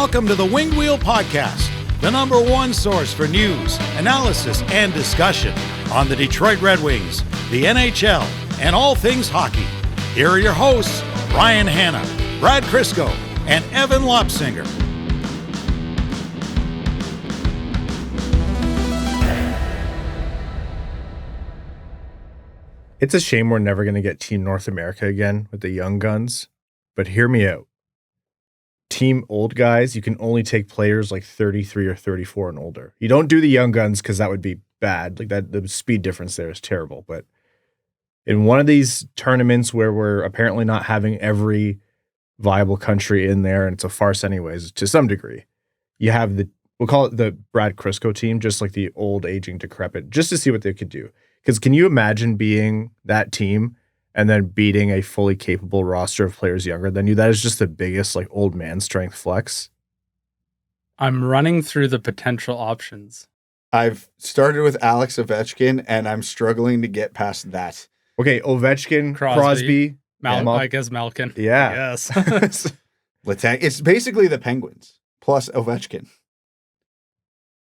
Welcome to the Winged Wheel Podcast, the number one source for news, analysis, and discussion on the Detroit Red Wings, the NHL, and all things hockey. Here are your hosts, Ryan Hanna, Brad Crisco, and Evan Lopsinger. It's a shame we're never going to get Team North America again with the young guns, but hear me out. Team old guys, you can only take players like 33 or 34 and older. You don't do the young guns because that would be bad. Like that, the speed difference there is terrible. But in one of these tournaments where we're apparently not having every viable country in there, and it's a farce anyways, to some degree, you have we'll call it the Brad Crisco team, just like the old, aging, decrepit, just to see what they could do. Because can you imagine being that team and then beating a fully capable roster of players younger than you? That is just the biggest like old man strength flex. I'm running through the potential options. I've started with Alex Ovechkin, and I'm struggling to get past that. Okay, Ovechkin, Crosby, I guess Malkin. Yeah. Yes. Letang. It's basically the Penguins plus Ovechkin.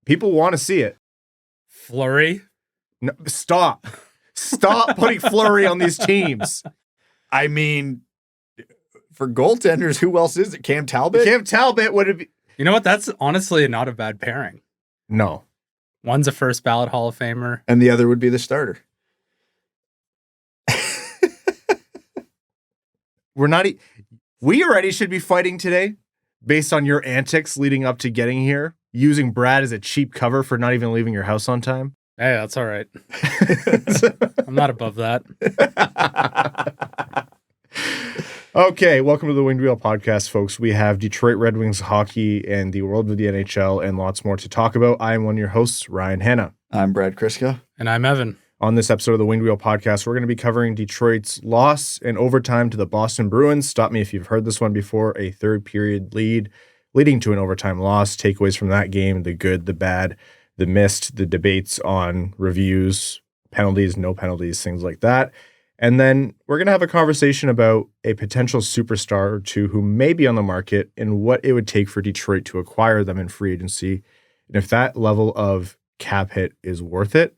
People want to see it. Fleury. No, stop putting Fleury on these teams. I mean, for goaltenders, who else is it? Cam Talbot? Cam Talbot would be. You know what? That's honestly not a bad pairing. No. One's a first ballot Hall of Famer. And the other would be the starter. We already should be fighting today based on your antics leading up to getting here, using Brad as a cheap cover for not even leaving your house on time. Hey, that's all right. I'm not above that. Okay, welcome to the Winged Wheel Podcast, folks. We have Detroit Red Wings hockey and the world of the NHL and lots more to talk about. I am one of your hosts, Ryan Hanna. I'm Brad Crisco. And I'm Evan. On this episode of the Winged Wheel Podcast, we're going to be covering Detroit's loss in overtime to the Boston Bruins. Stop me if you've heard this one before. A third period lead leading to an overtime loss. Takeaways from that game, the good, the bad, the missed, the debates on reviews, penalties, no penalties, things like that. And then we're going to have a conversation about a potential superstar or two who may be on the market and what it would take for Detroit to acquire them in free agency. And if that level of cap hit is worth it.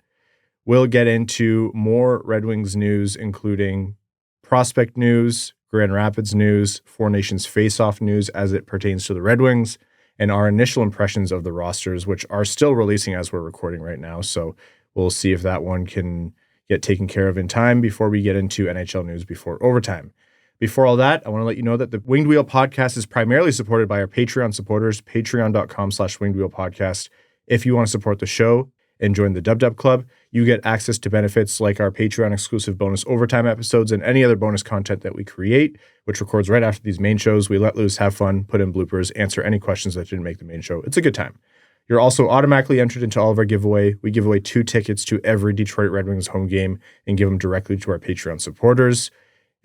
We'll get into more Red Wings news, including prospect news, Grand Rapids news, Four Nations Faceoff news as it pertains to the Red Wings, and our initial impressions of the rosters, which are still releasing as we're recording right now. So we'll see if that one can get taken care of in time before we get into NHL news before overtime. Before all that, I want to let you know that the Winged Wheel Podcast is primarily supported by our Patreon supporters, patreon.com/Winged Wheel Podcast. If you want to support the show and join the Dub Dub Club, you get access to benefits like our Patreon exclusive bonus overtime episodes and any other bonus content that we create, which records right after these main shows. We let loose, have fun, put in bloopers, answer any questions that didn't make the main show. It's a good time. You're also automatically entered into all of our giveaway. We give away 2 tickets to every Detroit Red Wings home game and give them directly to our Patreon supporters.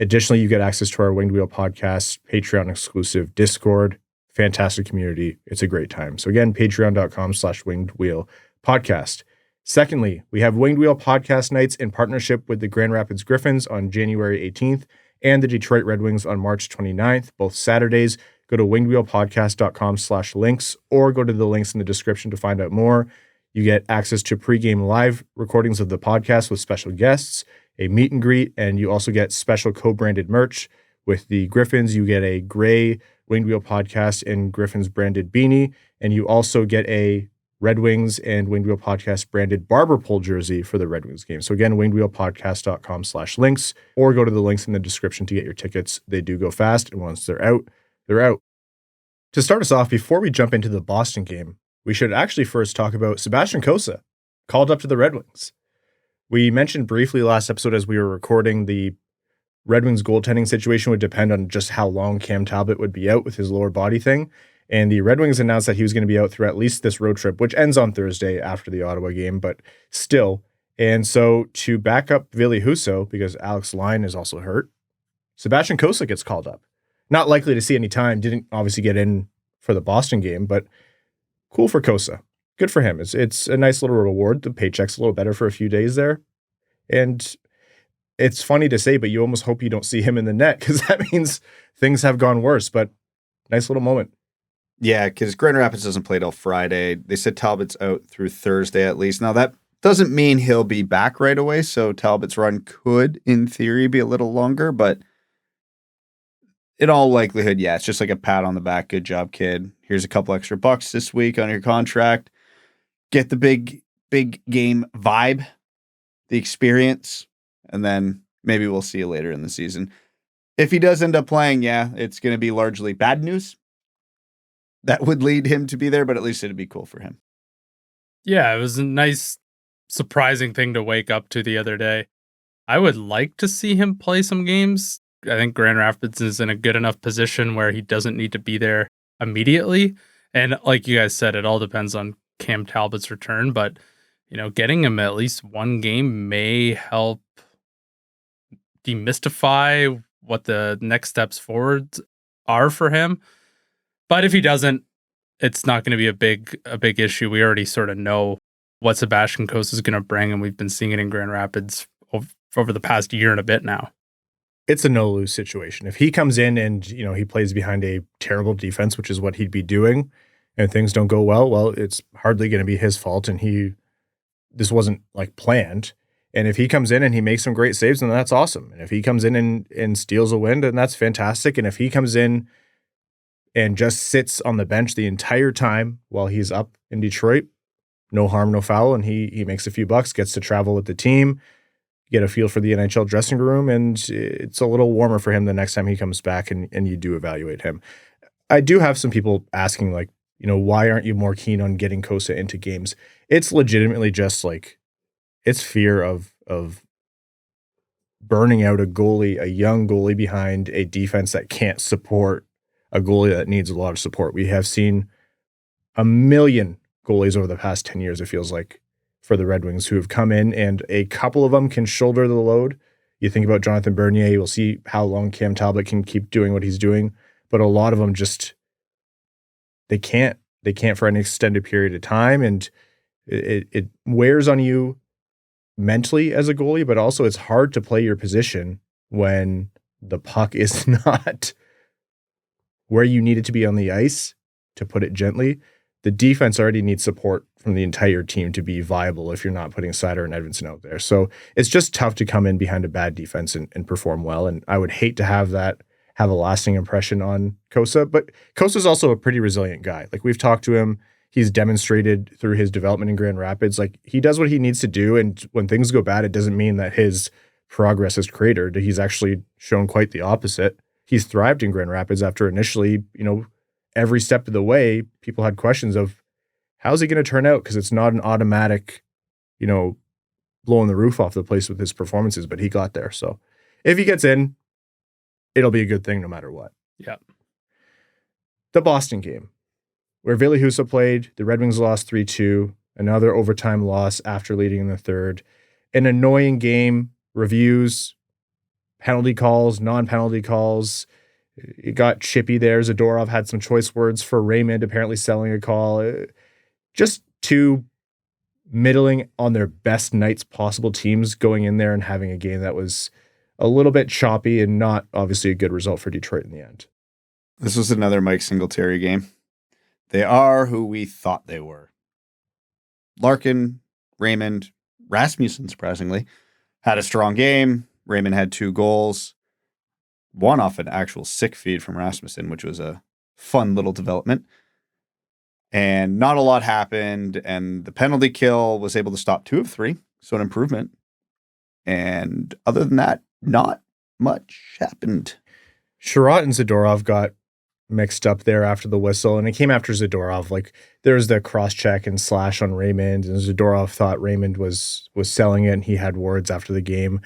Additionally, you get access to our Winged Wheel Podcast, Patreon exclusive Discord. Fantastic community. It's a great time. So again, patreon.com/Winged Wheel Podcast. Secondly, we have Winged Wheel Podcast nights in partnership with the Grand Rapids Griffins on January 18th and the Detroit Red Wings on March 29th, both Saturdays. Go to wingedwheelpodcast.com/links or go to the links in the description to find out more. You get access to pregame live recordings of the podcast with special guests, a meet and greet, and you also get special co-branded merch. With the Griffins, you get a gray Winged Wheel Podcast and Griffins branded beanie, and you also get a Red Wings and Winged Wheel Podcast branded barber pole jersey for the Red Wings game. So again, wingedwheelpodcast.com/links or go to the links in the description to get your tickets. They do go fast, and once they're out, they're out. To start us off, before we jump into the Boston game, we should actually first talk about Sebastian Cossa, called up to the Red Wings. We mentioned briefly last episode as we were recording the Red Wings goaltending situation would depend on just how long Cam Talbot would be out with his lower body thing. And the Red Wings announced that he was going to be out through at least this road trip, which ends on Thursday after the Ottawa game, but still. And so to back up Ville Husso, because Alex Lyon is also hurt, Sebastian Cossa gets called up. Not likely to see any time, didn't obviously get in for the Boston game, but cool for Cossa. Good for him. It's a nice little reward. The paycheck's a little better for a few days there. And it's funny to say, but you almost hope you don't see him in the net because that means things have gone worse, but nice little moment. Yeah, because Grand Rapids doesn't play till Friday. They said Talbot's out through Thursday at least. Now, that doesn't mean he'll be back right away, so Talbot's run could, in theory, be a little longer, but in all likelihood, yeah, it's just like a pat on the back. Good job, kid. Here's a couple extra bucks this week on your contract. Get the big game vibe, the experience, and then maybe we'll see you later in the season. If he does end up playing, yeah, it's going to be largely bad news. That would lead him to be there, but at least it'd be cool for him. Yeah, it was a nice, surprising thing to wake up to the other day. I would like to see him play some games. I think Grand Rapids is in a good enough position where he doesn't need to be there immediately. And like you guys said, it all depends on Cam Talbot's return, but getting him at least one game may help demystify what the next steps forward are for him. But if he doesn't, it's not going to be a big issue. We already sort of know what Sebastian Cossa is going to bring, and we've been seeing it in Grand Rapids over the past year and a bit now. It's a no-lose situation. If he comes in and, he plays behind a terrible defense, which is what he'd be doing, and things don't go well, it's hardly going to be his fault, and this wasn't like planned. And if he comes in and he makes some great saves, then that's awesome. And if he comes in and steals a win, then that's fantastic. And if he comes in and just sits on the bench the entire time while he's up in Detroit, no harm, no foul, and he makes a few bucks, gets to travel with the team, get a feel for the NHL dressing room, and it's a little warmer for him the next time he comes back and you do evaluate him. I do have some people asking, like, why aren't you more keen on getting Cossa into games? It's legitimately just like, it's fear of burning out a young goalie behind a defense that can't support a goalie that needs a lot of support. We have seen a million goalies over the past 10 years, it feels like, for the Red Wings who have come in, and a couple of them can shoulder the load. You think about Jonathan Bernier, we'll see how long Cam Talbot can keep doing what he's doing, but a lot of them just, they can't for an extended period of time, and it wears on you mentally as a goalie, but also it's hard to play your position when the puck is not where you need it to be on the ice, to put it gently. The defense already needs support from the entire team to be viable if you're not putting Seider and Edvinsson out there. So it's just tough to come in behind a bad defense and perform well. And I would hate to have a lasting impression on Cossa, but Kossa's also a pretty resilient guy. Like, we've talked to him. He's demonstrated through his development in Grand Rapids, like, he does what he needs to do. And when things go bad, it doesn't mean that his progress is cratered. He's actually shown quite the opposite. He's thrived in Grand Rapids after initially, every step of the way, people had questions of how's he going to turn out? Because it's not an automatic, blowing the roof off the place with his performances, but he got there. So if he gets in, it'll be a good thing no matter what. Yeah. The Boston game, where Ville Husso played, the Red Wings lost 3-2, another overtime loss after leading in the third. An annoying game, reviews, penalty calls, non-penalty calls. It got chippy there. Zadorov had some choice words for Raymond, apparently selling a call. Just two middling on their best nights possible teams going in there and having a game that was a little bit choppy and not obviously a good result for Detroit in the end. This was another Mike Singletary game. They are who we thought they were. Larkin, Raymond, Rasmussen, surprisingly, had a strong game. Raymond had 2 goals. One off an actual sick feed from Rasmussen, which was a fun little development. And not a lot happened, and the penalty kill was able to stop 2 of 3, so an improvement. And other than that, not much happened. Sherratt and Zadorov got mixed up there after the whistle, and it came after Zadorov. Like, there was the cross-check and slash on Raymond, and Zadorov thought Raymond was selling it, and he had words after the game.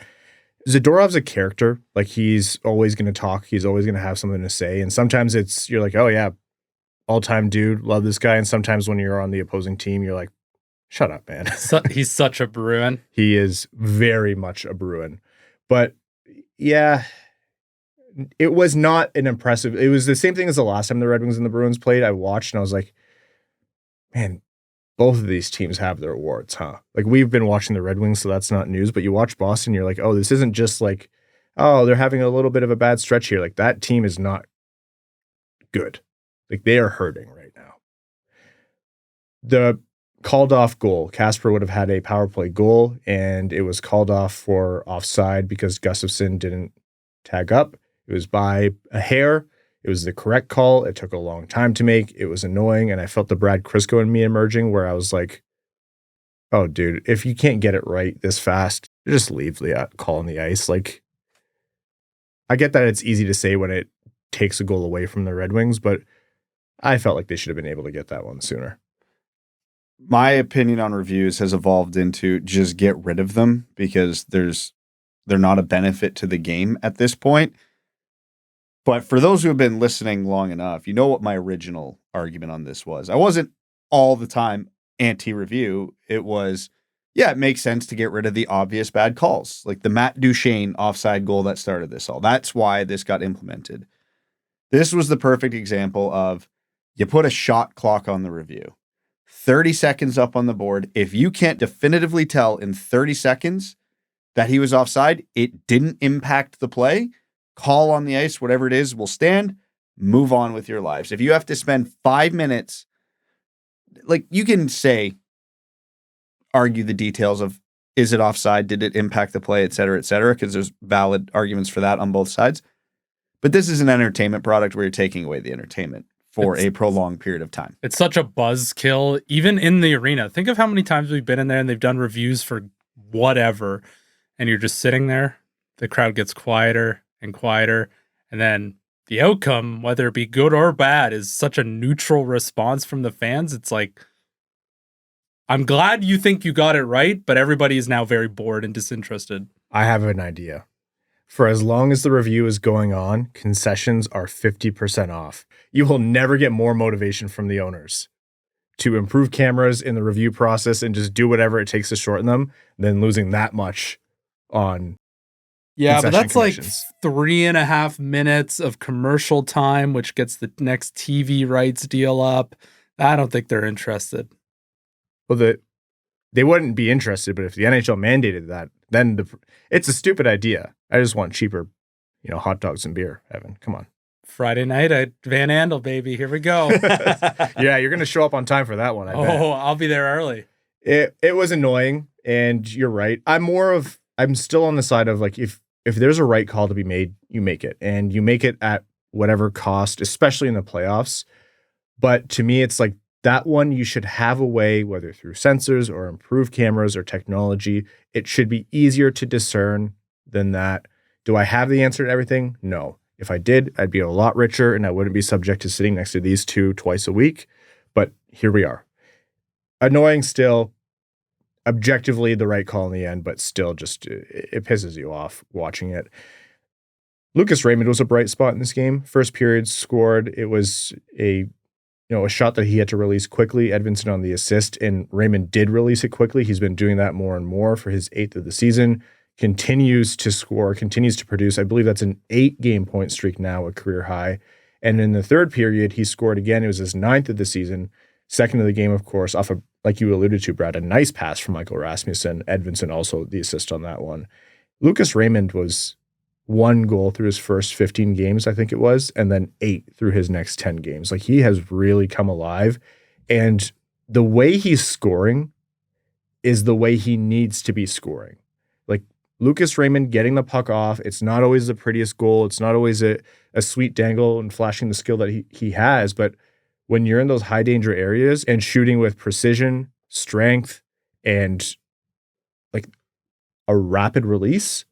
Zadorov's a character. Like, he's always going to talk. He's always going to have something to say. And sometimes you're like, oh yeah, all-time dude, love this guy. And sometimes when you're on the opposing team, you're like, shut up, man. He's such a Bruin. He is very much a Bruin. But yeah, it was not an impressive. It was the same thing as the last time the Red Wings and the Bruins played. I watched and I was like, man, both of these teams have their awards, huh? Like, we've been watching the Red Wings, so that's not news. But you watch Boston, you're like, oh, this isn't just like, oh, they're having a little bit of a bad stretch here. Like, that team is not good. Like, they are hurting right the called off goal, Kasper would have had a power play goal, and it was called off for offside because Gustafsson didn't tag up. It was by a hair. It was the correct call. It took a long time to make. It was annoying, and I felt the Brad Crisco in me emerging where I was like, oh, dude, if you can't get it right this fast, just leave the call on the ice. Like, I get that it's easy to say when it takes a goal away from the Red Wings, but I felt like they should have been able to get that one sooner. My opinion on reviews has evolved into just get rid of them because they're not a benefit to the game at this point. But for those who have been listening long enough, you know what my original argument on this was. I wasn't all the time anti-review. It was, yeah, it makes sense to get rid of the obvious bad calls, like the Matt Duchene offside goal that started this all. That's why this got implemented. This was the perfect example of you put a shot clock on the review. 30 seconds up on the board. If you can't definitively tell in 30 seconds that he was offside, it didn't impact the play, call on the ice, whatever it is, will stand, move on with your lives. If you have to spend 5 minutes, like you can argue the details of, is it offside? Did it impact the play, et cetera, because there's valid arguments for that on both sides. But this is an entertainment product where you're taking away the entertainment for a prolonged period of time. It's such a buzzkill, even in the arena. Think of how many times we've been in there and they've done reviews for whatever, and you're just sitting there. The crowd gets quieter and quieter, and then the outcome, whether it be good or bad, is such a neutral response from the fans. It's like, I'm glad you think you got it right, but everybody is now very bored and disinterested. I have an idea. For as long as the review is going on, concessions are 50% off. You will never get more motivation from the owners to improve cameras in the review process and just do whatever it takes to shorten them than losing that much on but that's like commissions. 3.5 minutes of commercial time, which gets the next TV rights deal up. I don't think they're interested. Well, they wouldn't be interested, but if the NHL mandated that, then it's a stupid idea. I just want cheaper, hot dogs and beer, Evan. Come on. Friday night at Van Andel, baby. Here we go. Yeah, you're going to show up on time for that one, I bet. I'll be there early. It was annoying, and you're right. I'm still on the side of, like, if there's a right call to be made, you make it. And you make it at whatever cost, especially in the playoffs. But to me, it's like that one you should have a way, whether through sensors or improved cameras or technology, it should be easier to discern than that. Do I have the answer to everything? No. If I did, I'd be a lot richer and I wouldn't be subject to sitting next to these two twice a week. But here we are. Annoying still, objectively the right call in the end, but still just it pisses you off watching it. Lucas Raymond was a bright spot in this game. First period scored. It was a shot that he had to release quickly. Edvinsson on the assist, and Raymond did release it quickly. He's been doing that more and more for his 8th of the season. Continues to score, continues to produce. I believe that's an 8-game point streak now, a career high. And in the third period, he scored again. It was his 9th of the season. Second of the game, of course, off of, like you alluded to, Brad, a nice pass from Michael Rasmussen. Edvinsson also the assist on that one. Lucas Raymond was 1 goal through his first 15 games, I think it was, and then 8 through his next 10 games. Like, he has really come alive. And the way he's scoring is the way he needs to be scoring. Like, Lucas Raymond getting the puck off, it's not always the prettiest goal. It's not always a sweet dangle and flashing the skill that he has. But when you're in those high danger areas and shooting with precision, strength, and like a rapid release,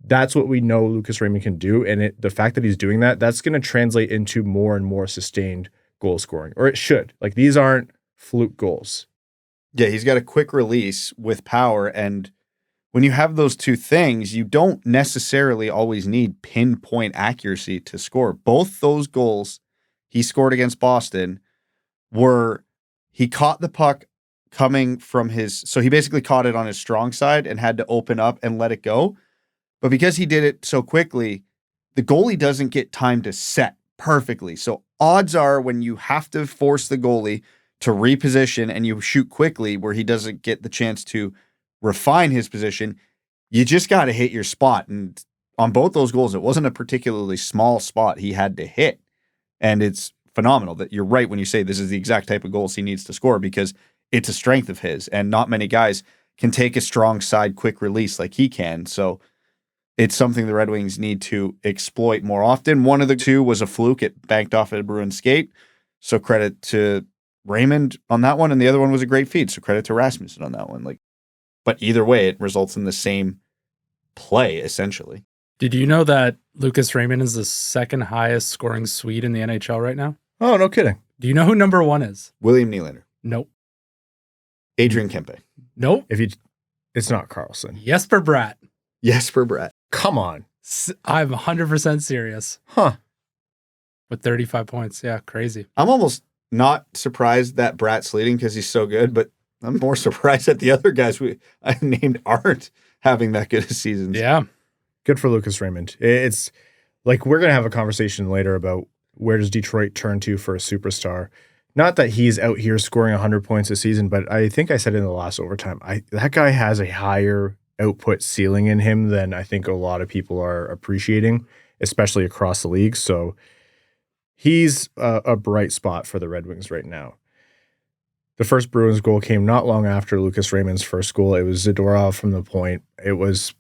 that's what we know Lucas Raymond can do. And the fact that he's doing that, that's going to translate into more and more sustained goal scoring, or it should. Like, these aren't fluke goals. Yeah, he's got a quick release with power, and when you have those two things, you don't necessarily always need pinpoint accuracy to score. Both those goals he scored against Boston he caught the puck coming from so he basically caught it on his strong side and had to open up and let it go. But because he did it so quickly, the goalie doesn't get time to set perfectly. So odds are when you have to force the goalie to reposition and you shoot quickly where he doesn't get the chance to refine his position, you just got to hit your spot. And on both those goals, it wasn't a particularly small spot he had to hit. And it's phenomenal. That you're right when you say this is the exact type of goals he needs to score, because it's a strength of his, and not many guys can take a strong side quick release like he can. So it's something the Red Wings need to exploit more often. One of the two was a fluke. It banked off at a Bruins skate. So credit to Raymond on that one. And the other one was a great feed. So credit to Rasmussen on that one. But either way, it results in the same play, essentially. Did you know that Lucas Raymond is the second highest scoring Swede in the NHL right now? Oh, no kidding. Do you know who number 1 is? William Nylander. Nope. Adrian Kempe. Nope. It's not Carlson. Jesper Bratt. Jesper Bratt. Come on. I'm 100% serious. Huh. With 35 points. Yeah, crazy. I'm almost not surprised that Bratt's leading because he's so good, but I'm more surprised that the other guys I named aren't having that good a season. Yeah. Good for Lucas Raymond. It's like we're going to have a conversation later about where does Detroit turn to for a superstar. Not that he's out here scoring 100 points a season, but I think I said in the last overtime, that guy has a higher output ceiling in him than I think a lot of people are appreciating, especially across the league. So he's a bright spot for the Red Wings right now. The first Bruins goal came not long after Lucas Raymond's first goal. It was Zadorov from the point. It was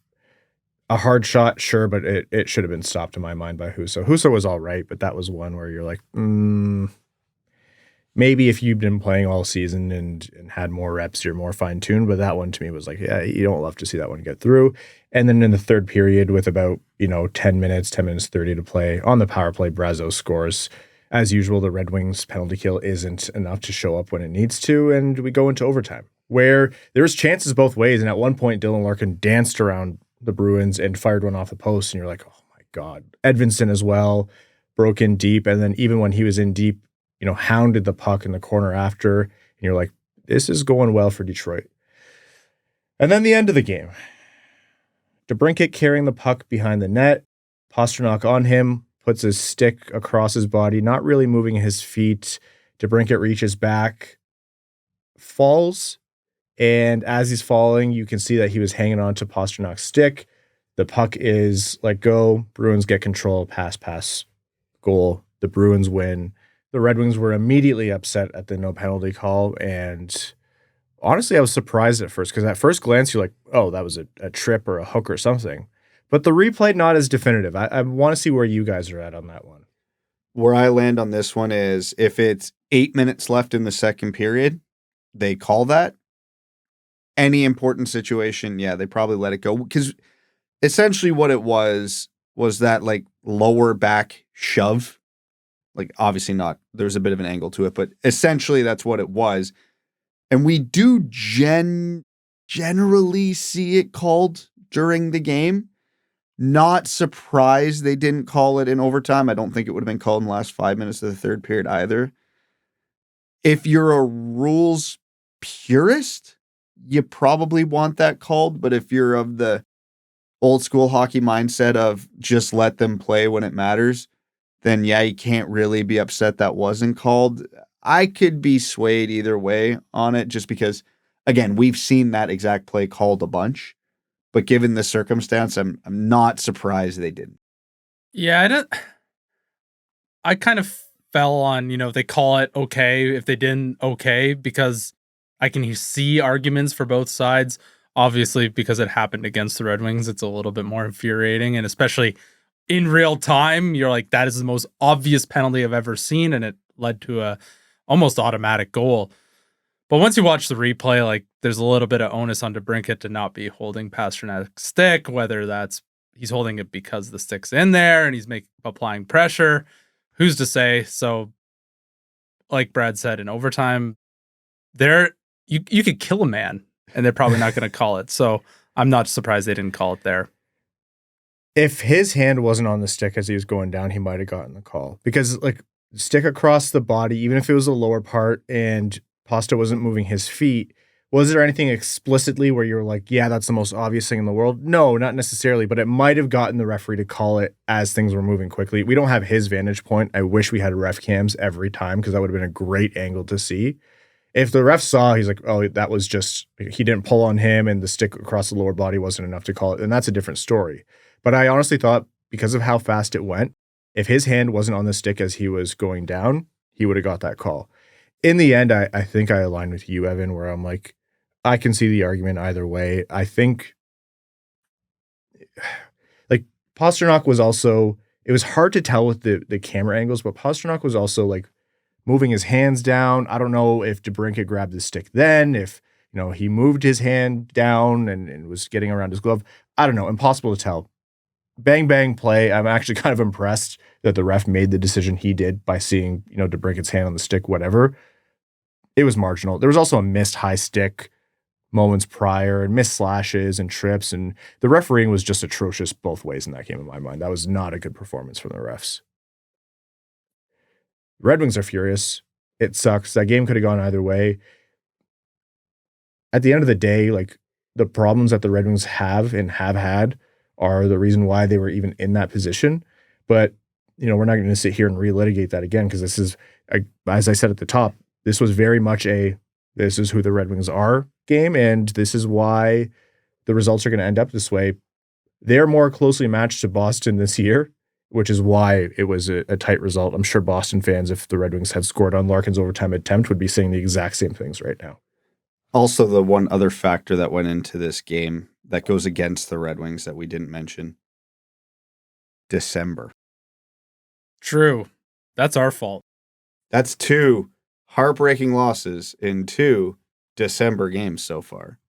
a hard shot, sure, but it should have been stopped in my mind by Husso. Husso was all right, but that was one where you're like, maybe if you've been playing all season and had more reps, you're more fine-tuned. But that one to me was like, yeah, you don't love to see that one get through. And then in the third period with about, 10 minutes 30 to play on the power play, Brazeau scores. As usual, the Red Wings penalty kill isn't enough to show up when it needs to, and we go into overtime, where there's chances both ways. And at one point, Dylan Larkin danced around the Bruins and fired one off the post, and you're like, oh my God. Edvinsson as well broke in deep, and then even when he was in deep, hounded the puck in the corner after, and you're like, this is going well for Detroit. And then the end of the game. DeBrincat carrying the puck behind the net, Pastrnak on him, puts his stick across his body, not really moving his feet. DeBrincat reaches back, falls, and as he's falling, you can see that he was hanging on to Pasternak's stick. The puck is let go. Bruins get control, pass, goal. The Bruins win. The Red Wings were immediately upset at the no penalty call, and honestly, I was surprised at first because at first glance, you're like, oh, that was a trip or a hook or something. But the replay, not as definitive. I want to see where you guys are at on that one. Where I land on this one is if it's 8 minutes left in the second period, they call that. Any important situation, yeah, they probably let it go. Because essentially what it was that like lower back shove. Like obviously not, there's a bit of an angle to it, but essentially that's what it was. And we do generally see it called during the game. Not surprised they didn't call it in overtime. I don't think it would have been called in the last 5 minutes of the third period either. If you're a rules purist, you probably want that called. But if you're of the old school hockey mindset of just let them play when it matters, then yeah, you can't really be upset that wasn't called. I could be swayed either way on it just because, again, we've seen that exact play called a bunch. But given the circumstance, I'm not surprised they didn't. Yeah, I kind of fell on, they call it okay. If they didn't, okay, because I can see arguments for both sides. Obviously, because it happened against the Red Wings, it's a little bit more infuriating. And especially in real time, you're like, that is the most obvious penalty I've ever seen. And it led to a almost automatic goal. But once you watch the replay, like there's a little bit of onus on DeBrincat to not be holding Pasternak's stick, whether that's he's holding it because the stick's in there and he's applying pressure. Who's to say? So, like Brad said, in overtime, you could kill a man and they're probably not going to call it. So I'm not surprised they didn't call it there. If his hand wasn't on the stick as he was going down, he might have gotten the call because like stick across the body, even if it was the lower part and Pasta wasn't moving his feet. Was there anything explicitly where you're like, yeah, that's the most obvious thing in the world? No, not necessarily, but it might have gotten the referee to call it as things were moving quickly. We don't have his vantage point. I wish we had ref cams every time because that would have been a great angle to see. If the ref saw, he's like, oh, that was just, he didn't pull on him and the stick across the lower body wasn't enough to call it, then that's a different story. But I honestly thought because of how fast it went, if his hand wasn't on the stick as he was going down, he would have got that call. In the end, I think I align with you, Evan, where I'm like, I can see the argument either way. I think like Pastrnak was also, it was hard to tell with the camera angles, but Pastrnak was also like moving his hands down. I don't know if DeBrincat grabbed the stick then, if he moved his hand down and was getting around his glove. I don't know. Impossible to tell. Bang, bang play. I'm actually kind of impressed that the ref made the decision he did by seeing, DeBrincat's hand on the stick, whatever. It was marginal. There was also a missed high stick moments prior and missed slashes and trips, and the refereeing was just atrocious both ways in that game in my mind. That was not a good performance from the refs. Red Wings are furious. It sucks. That game could have gone either way. At the end of the day, like, the problems that the Red Wings have and have had are the reason why they were even in that position. But, we're not going to sit here and relitigate that again, because this is, as I said at the top, this was very much this is who the Red Wings are game, and this is why the results are going to end up this way. They're more closely matched to Boston this year, which is why it was a tight result. I'm sure Boston fans, if the Red Wings had scored on Larkin's overtime attempt, would be saying the exact same things right now. Also, the one other factor that went into this game that goes against the Red Wings that we didn't mention, December. True. That's our fault. That's 2 heartbreaking losses in 2 December games so far.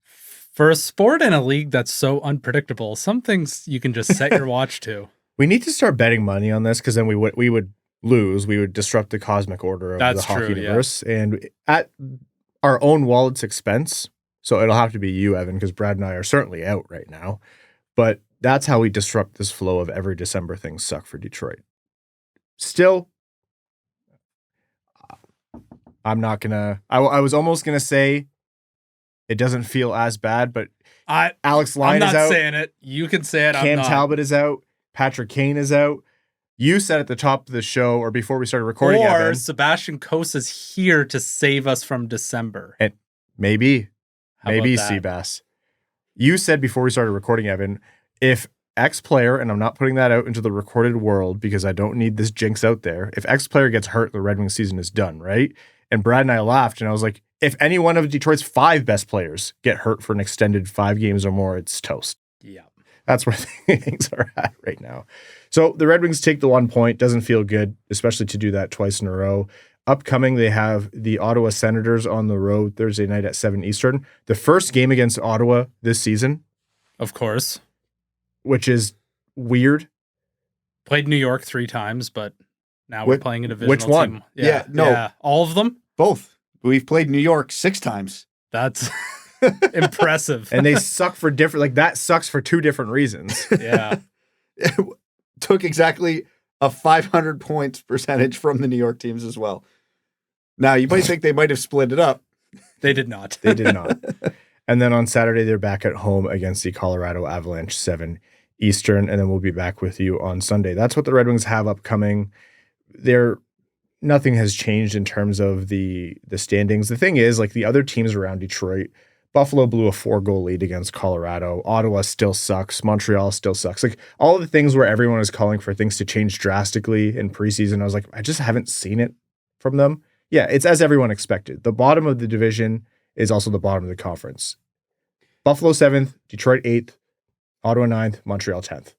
For a sport and a league that's so unpredictable, some things you can just set your watch to. We need to start betting money on this, because then we would lose. We would disrupt the cosmic order of the hockey universe. Yeah. And at our own wallet's expense, so it'll have to be you, Evan, because Brad and I are certainly out right now. But that's how we disrupt this flow of every December things suck for Detroit. Still, I'm not going to... I was almost going to say it doesn't feel as bad, but Alex Lyon is out. I'm not saying it. You can say it. Cam Talbot is out. Patrick Kane is out. You said at the top of the show, or before we started recording, or Evan, Sebastian Cossa is here to save us from December. And maybe Seabass. You said before we started recording, Evan, if X player, and I'm not putting that out into the recorded world because I don't need this jinx out there, if X player gets hurt, the Red Wings season is done, right? And Brad and I laughed, and I was like, if any one of Detroit's 5 best players get hurt for an extended 5 games or more, it's toast. Yeah. That's where things are at right now. So the Red Wings take the 1 point. Doesn't feel good, especially to do that twice in a row. Upcoming, they have the Ottawa Senators on the road Thursday night at 7 Eastern. The first game against Ottawa this season. Of course. Which is weird. Played New York 3 times, but now we're playing a divisional Which one? team. Yeah, all of them? Both. We've played New York 6 times. That's impressive. And they suck for different, like that sucks for 2 different reasons. Yeah. It took exactly a 500 points percentage from the New York teams as well. Now, you might think they might have split it up. They did not. They did not. And then on Saturday, they're back at home against the Colorado Avalanche, 7 Eastern, and then we'll be back with you on Sunday. That's what the Red Wings have upcoming. Nothing has changed in terms of the standings. The thing is, like the other teams around Detroit, Buffalo blew a 4-goal lead against Colorado. Ottawa still sucks. Montreal still sucks. Like all of the things where everyone is calling for things to change drastically in preseason, I was like, I just haven't seen it from them. Yeah, it's as everyone expected. The bottom of the division is also the bottom of the conference. Buffalo 7th, Detroit 8th, Ottawa 9th, Montreal 10th.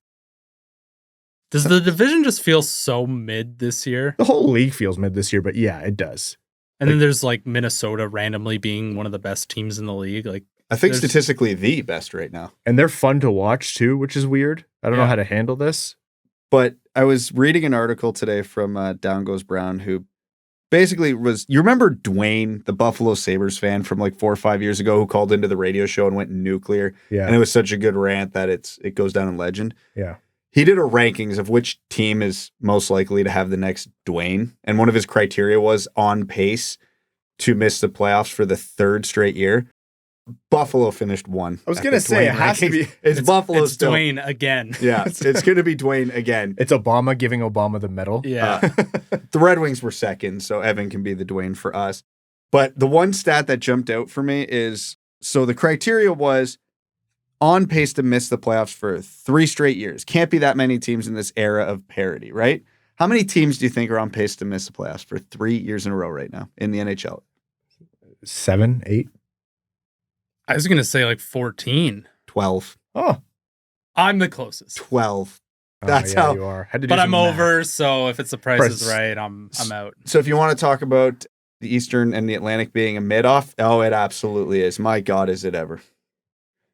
Does the division just feel so mid this year? The whole league feels mid this year, but yeah, it does. And then there's like Minnesota randomly being one of the best teams in the league. Like I think statistically the best right now. And they're fun to watch too, which is weird. I don't know how to handle this. But I was reading an article today from Down Goes Brown, who basically was, you remember Dwayne, the Buffalo Sabres fan from like 4 or 5 years ago, who called into the radio show and went nuclear. Yeah. And it was such a good rant that it goes down in legend. Yeah. He did a rankings of which team is most likely to have the next Dwayne. And one of his criteria was on pace to miss the playoffs for the 3rd straight year. Buffalo finished 1. I was going to say, it has to be. It's Buffalo it's still. Dwayne again. Yeah, it's going to be Dwayne again. It's Obama giving Obama the medal. Yeah. The Red Wings were 2nd, so Evan can be the Dwayne for us. But the one stat that jumped out for me is, so the criteria was on pace to miss the playoffs for 3 straight years. Can't be that many teams in this era of parity, right? How many teams do you think are on pace to miss the playoffs for 3 years in a row right now in the NHL? 7, 8? I was going to say like 14. 12. Oh. I'm the closest. 12. That's how you are. Had to do But I'm some math. over, so if it's the price is right, I'm out. So if you want to talk about the Eastern and the Atlantic being a mid-off, oh, it absolutely is. My God, is it ever.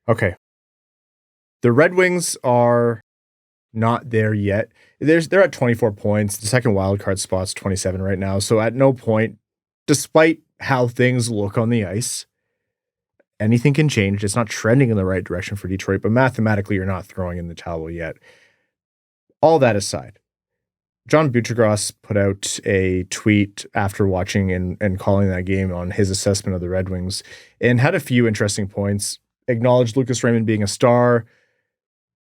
Okay. The Red Wings are not there yet. They're at 24 points. The second wildcard spot's 27 right now. So at no point, despite how things look on the ice, anything can change. It's not trending in the right direction for Detroit, but mathematically, you're not throwing in the towel yet. All that aside, John Buccigross put out a tweet after watching and calling that game on his assessment of the Red Wings and had a few interesting points. Acknowledged Lucas Raymond being a star,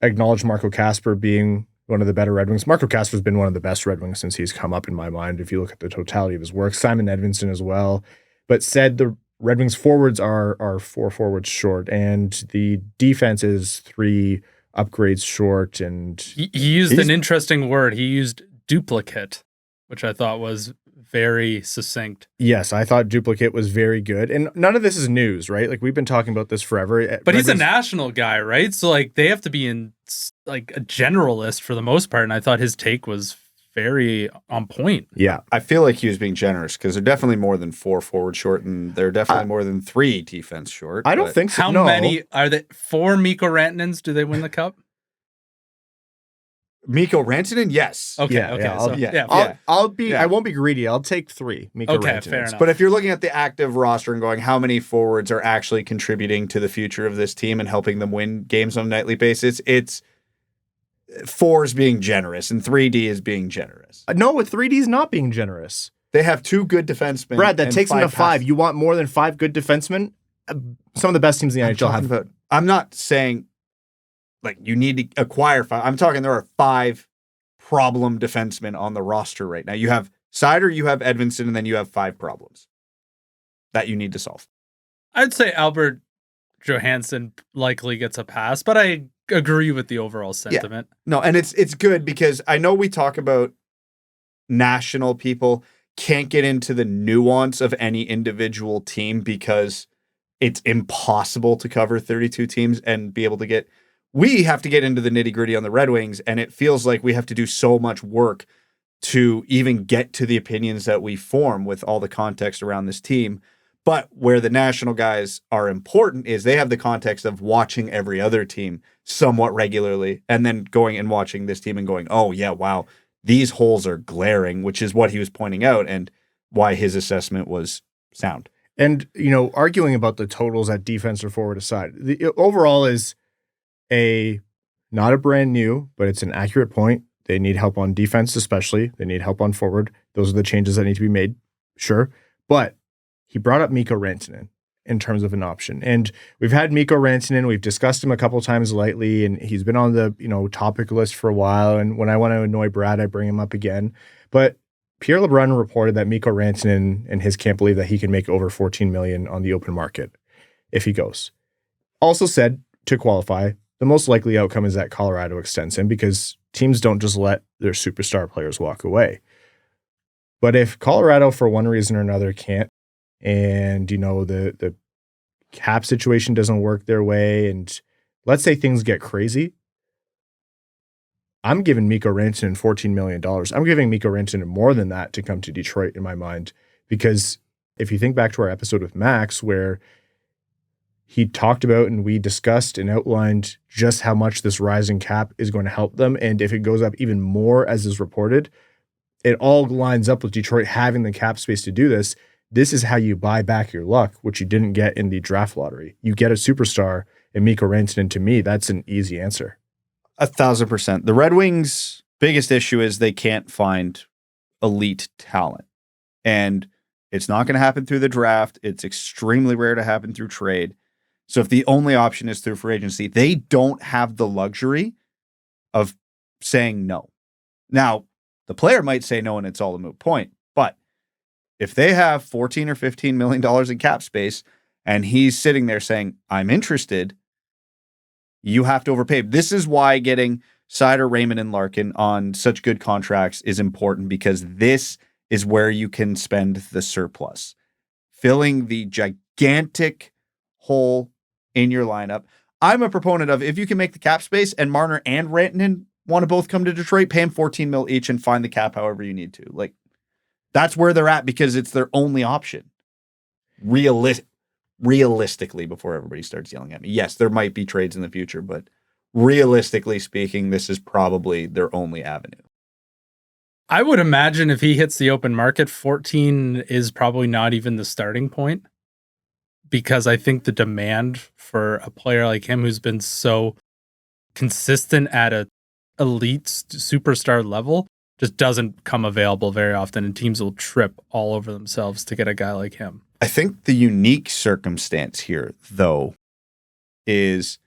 acknowledged Marco Kasper being one of the better Red Wings. Marco Kasper's been one of the best Red Wings since he's come up in my mind, if you look at the totality of his work. Simon Edvinsson as well, but said the Red Wings forwards are 4 forwards short, and the defense is 3 upgrades short. And he used an interesting word. He used duplicate, which I thought was very succinct. Yes, I thought duplicate was very good. And none of this is news, right? Like, we've been talking about this forever. But he's a national guy, right? So like they have to be in like a generalist for the most part. And I thought his take was very on point. Yeah. I feel like he was being generous because they're definitely more than 4 forward short, and they're definitely more than 3 defense short. I don't think so. How many are they? 4 Mikko Rantanens? Do they win the cup? Mikko Rantanen, yes. Okay. Yeah, Okay. yeah, I'll be. Yeah. I won't be greedy. I'll take 3. Mikko Okay, Rantanens. fair enough. But if you're looking at the active roster and going, how many forwards are actually contributing to the future of this team and helping them win games on a nightly basis, it's 4 is being generous and 3D is being generous. No, 3D is not being generous. They have 2 good defensemen. Brad, that takes them to 5. passes. You want more than 5 good defensemen? Some of the best teams in the NHL have. I'm not saying like you need to acquire 5. I'm talking there are 5 problem defensemen on the roster right now. You have Seider, you have Edvinsson, and then you have 5 problems that you need to solve. I'd say Albert Johansson likely gets a pass, but I agree with the overall sentiment. Yeah. No, and it's good because I know we talk about national people can't get into the nuance of any individual team because it's impossible to cover 32 teams and be able to get. We have to get into the nitty-gritty on the Red Wings, and it feels like we have to do so much work to even get to the opinions that we form with all the context around this team. But where the national guys are important is they have the context of watching every other team somewhat regularly and then going and watching this team and going, oh, yeah, wow, these holes are glaring, which is what he was pointing out and why his assessment was sound. And, arguing about the totals at defense or forward aside, the overall is not a brand new, but it's an accurate point. They need help on defense, especially. They need help on forward. Those are the changes that need to be made. Sure. But he brought up Mikko Rantanen in terms of an option. And we've had Mikko Rantanen. We've discussed him a couple times lately, and he's been on the, topic list for a while. And when I want to annoy Brad, I bring him up again. But Pierre LeBrun reported that Mikko Rantanen and his camp believe that he can make over $14 million on the open market if he goes. Also said, to qualify, the most likely outcome is that Colorado extends him because teams don't just let their superstar players walk away. But if Colorado, for one reason or another, can't, and, the cap situation doesn't work their way, and let's say things get crazy, I'm giving Mikko Rantanen $14 million. I'm giving Mikko Rantanen more than that to come to Detroit in my mind, because if you think back to our episode with Max, where he talked about and we discussed and outlined just how much this rising cap is going to help them. And if it goes up even more, as is reported, it all lines up with Detroit having the cap space to do this. This is how you buy back your luck, which you didn't get in the draft lottery. You get a superstar in Mikko Rantanen. To me, that's an easy answer. 1,000%. The Red Wings' biggest issue is they can't find elite talent. And it's not going to happen through the draft. It's extremely rare to happen through trade. So if the only option is through free agency, they don't have the luxury of saying no. Now, the player might say no and it's all a moot point, but if they have $14 or $15 million in cap space and he's sitting there saying, I'm interested, you have to overpay. This is why getting Seider, Raymond, and Larkin on such good contracts is important because this is where you can spend the surplus, filling the gigantic hole in your lineup. I'm a proponent of if you can make the cap space and Marner and Rantanen want to both come to Detroit, pay them $14 million each and find the cap however you need to. Like, that's where they're at because it's their only option. Realistically, before everybody starts yelling at me. Yes, there might be trades in the future, but realistically speaking, this is probably their only avenue. I would imagine if he hits the open market, 14 is probably not even the starting point, because I think the demand for a player like him who's been so consistent at a elite superstar level just doesn't come available very often, and teams will trip all over themselves to get a guy like him. I think the unique circumstance here, though, is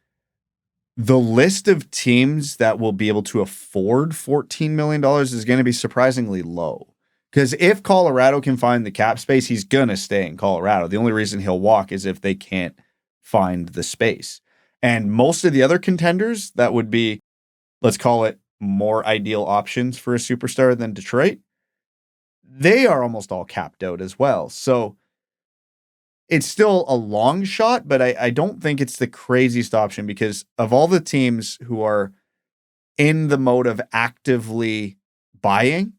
the list of teams that will be able to afford $14 million is going to be surprisingly low. Because if Colorado can find the cap space, he's going to stay in Colorado. The only reason he'll walk is if they can't find the space. And most of the other contenders that would be, let's call it, more ideal options for a superstar than Detroit, they are almost all capped out as well. So it's still a long shot, but I don't think it's the craziest option because of all the teams who are in the mode of actively buying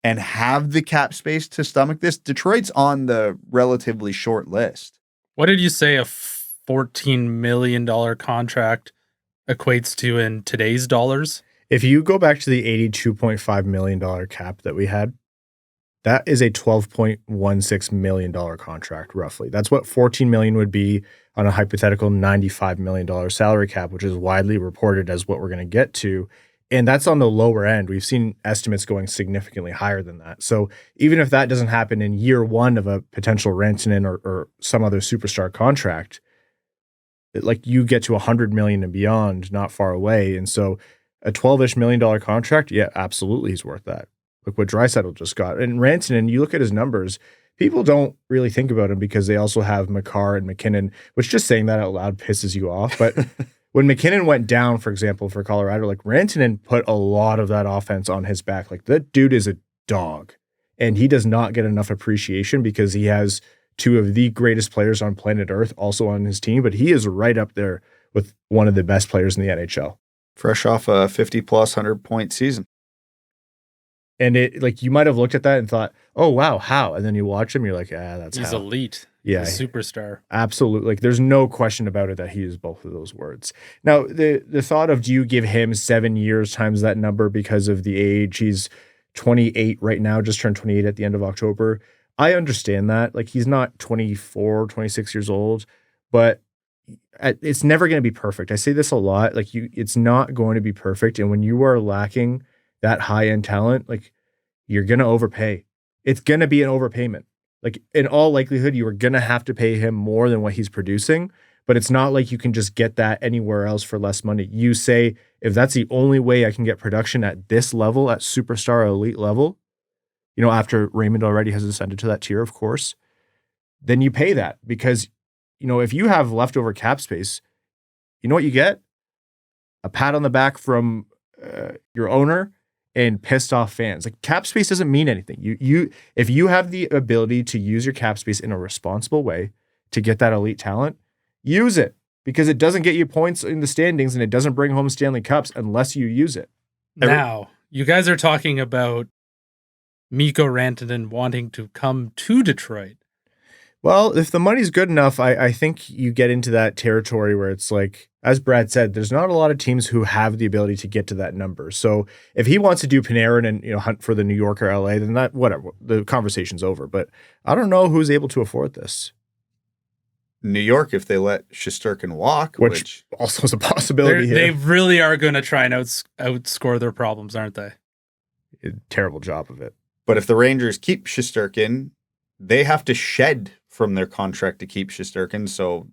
and have the cap space to stomach this, Detroit's on the relatively short list. What did you say a $14 million contract equates to in today's dollars? If you go back to the $82.5 million cap that we had, that is a $12.16 million contract, roughly. That's what $14 million would be on a hypothetical $95 million salary cap, which is widely reported as what we're going to get to. And that's on the lower end. We've seen estimates going significantly higher than that. So even if that doesn't happen in year one of a potential Rantanen or some other superstar contract, like you get to $100 million and beyond, not far away. And so a $12-ish million contract, yeah, absolutely he's worth that. Look what Draisaitl just got. And Rantanen, you look at his numbers, people don't really think about him because they also have Makar and McKinnon, which just saying that out loud pisses you off. But when McKinnon went down, for example, for Colorado, like Rantanen put a lot of that offense on his back. Like that dude is a dog. And he does not get enough appreciation because he has two of the greatest players on planet Earth also on his team, but he is right up there with one of the best players in the NHL. Fresh off a 50-plus 100-point season. And it, like, you might have looked at that and thought, oh, wow, how? And then you watch him, you're like, that's He's how. elite. Yeah. He's a superstar. Absolutely. Like, there's no question about it that he is both of those words. Now, the thought of, do you give him 7 years times that number because of the age? He's 28 right now, just turned 28 at the end of October. I understand that. Like, he's not 24, 26 years old, but it's never going to be perfect. I say this a lot. Like, it's not going to be perfect. And when you are lacking that high-end talent, like, you're going to overpay. It's going to be an overpayment. Like, in all likelihood, you are going to have to pay him more than what he's producing, but it's not like you can just get that anywhere else for less money. You say, if that's the only way I can get production at this level, at superstar elite level, you know, after Raymond already has ascended to that tier, of course, then you pay that because, you know, if you have leftover cap space, you know what you get? A pat on the back from your owner and pissed off fans. Like, cap space doesn't mean anything. You if you have the ability to use your cap space in a responsible way to get that elite talent, use it because it doesn't get you points in the standings and it doesn't bring home Stanley Cups unless you use it. Now, you guys are talking about Mikko Rantanen wanting to come to Detroit. Well, if the money's good enough, I think you get into that territory where it's like, as Brad said, there's not a lot of teams who have the ability to get to that number. So if he wants to do Panarin and, you know, hunt for the New York or LA, then that, whatever, the conversation's over. But I don't know who's able to afford this. New York, if they let Shesterkin walk, which also is a possibility here. They really are going to try and outscore their problems, aren't they? Terrible job of it. But if the Rangers keep Shesterkin, they have to shed from their contract to keep Shesterkin. So,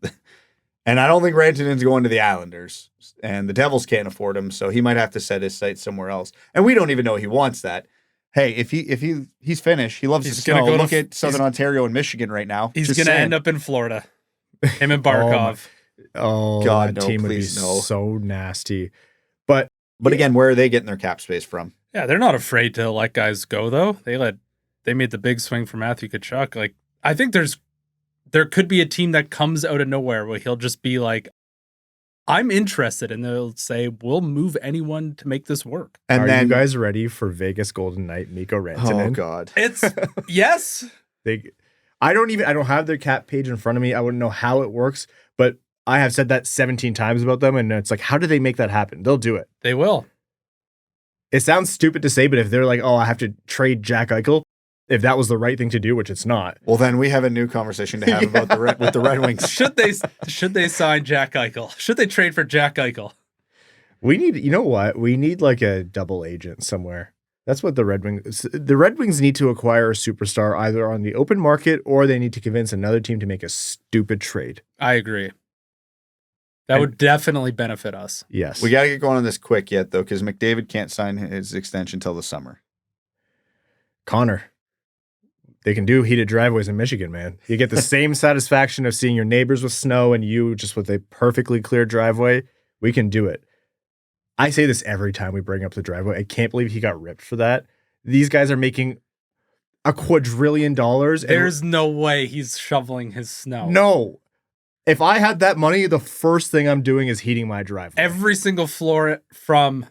and I don't think Rantanen's going to the Islanders, and the Devils can't afford him, so he might have to set his sights somewhere else. And we don't even know he wants that. Hey, if he's finished, he loves the snow. Look at Southern Ontario and Michigan right now. He's going to end up in Florida. Him and Barkov. God, that team would be so nasty. But But again, where are they getting their cap space from? Yeah, they're not afraid to let guys go, though. They made the big swing for Matthew Tkachuk. Like, I think there could be a team that comes out of nowhere where he'll just be like, I'm interested, and they'll say, we'll move anyone to make this work. And are you guys ready for Vegas Golden Knight Mikko Rantanen? Oh God. It's yes. I don't have their cap page in front of me. I wouldn't know how it works, but I have said that 17 times about them, and it's like, how do they make that happen? They'll do it. They will. It sounds stupid to say, but if they're like, oh, I have to trade Jack Eichel, if that was the right thing to do, which it's not. Well, then we have a new conversation to have about with the Red Wings. Should they sign Jack Eichel? Should they trade for Jack Eichel? We need, you know what? We need like a double agent somewhere. That's what the Red Wings need to acquire a superstar either on the open market or they need to convince another team to make a stupid trade. I agree. That would definitely benefit us. Yes. We got to get going on this quick yet, though, because McDavid can't sign his extension till the summer. Connor, they can do heated driveways in Michigan, man. You get the same satisfaction of seeing your neighbors with snow and you just with a perfectly clear driveway. We can do it. I say this every time we bring up the driveway. I can't believe he got ripped for that. These guys are making $1 quadrillion. There's no way he's shoveling his snow. No. If I had that money, the first thing I'm doing is heating my driveway. Every single floor from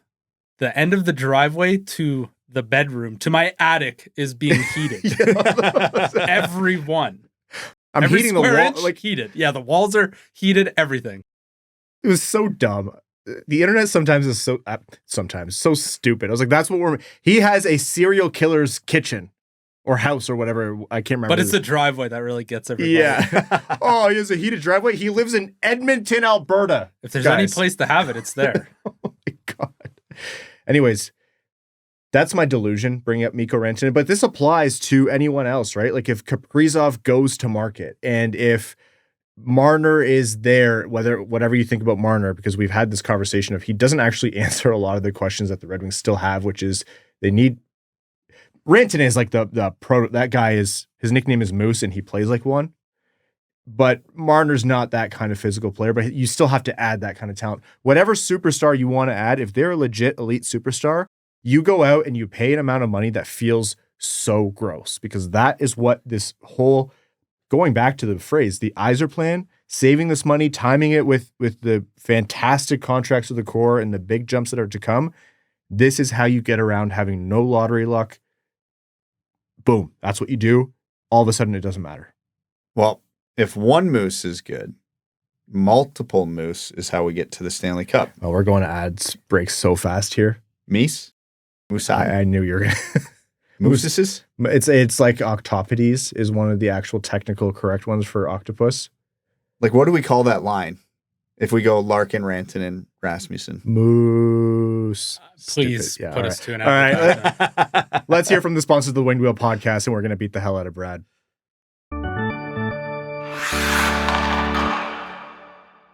the end of the driveway to the bedroom to my attic is being heated. Every one. Every heating the wall, like heated. Yeah, the walls are heated. Everything. It was so dumb. The internet sometimes is so stupid. I was like, that's what he has a serial killer's kitchen or house or whatever. I can't remember. But it's the driveway that really gets everybody. Yeah. Oh, he has a heated driveway. He lives in Edmonton, Alberta. If there's any place to have it, it's there. Oh my God. Anyways, that's my delusion, bringing up Mikko Rantanen. But this applies to anyone else, right? Like if Kaprizov goes to market and if Marner is there, whatever you think about Marner, because we've had this conversation of he doesn't actually answer a lot of the questions that the Red Wings still have, which is they need Rantanen is like the pro. That guy is, his nickname is Moose and he plays like one. But Marner's not that kind of physical player, but you still have to add that kind of talent. Whatever superstar you want to add, if they're a legit elite superstar, you go out and you pay an amount of money that feels so gross, because that is what this whole, going back to the phrase, the Yzer plan, saving this money, timing it with the fantastic contracts of the core and the big jumps that are to come. This is how you get around having no lottery luck. Boom. That's what you do. All of a sudden, it doesn't matter. Well, if one Moose is good, multiple Moose is how we get to the Stanley Cup. Oh, we're going to ads break so fast here. Meese? Moose? I knew you were going to. Mooses? It's like octopodes is one of the actual technical correct ones for octopus. Like, what do we call that line? If we go Larkin, Rantanen, Rasmussen. Moose. Please put us to an All right. Let's hear from the sponsor of the Winged Wheel podcast, and we're going to beat the hell out of Brad.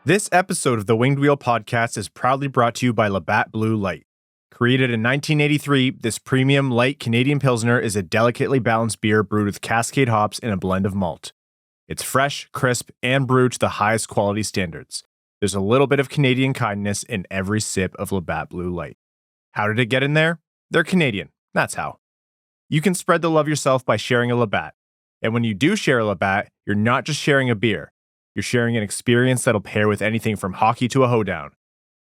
This episode of the Winged Wheel podcast is proudly brought to you by Labatt Blue Light. Created in 1983, this premium light Canadian Pilsner is a delicately balanced beer brewed with Cascade hops and a blend of malt. It's fresh, crisp, and brewed to the highest quality standards. There's a little bit of Canadian kindness in every sip of Labatt Blue Light. How did it get in there? They're Canadian. That's how. You can spread the love yourself by sharing a Labatt. And when you do share a Labatt, you're not just sharing a beer. You're sharing an experience that'll pair with anything from hockey to a hoedown.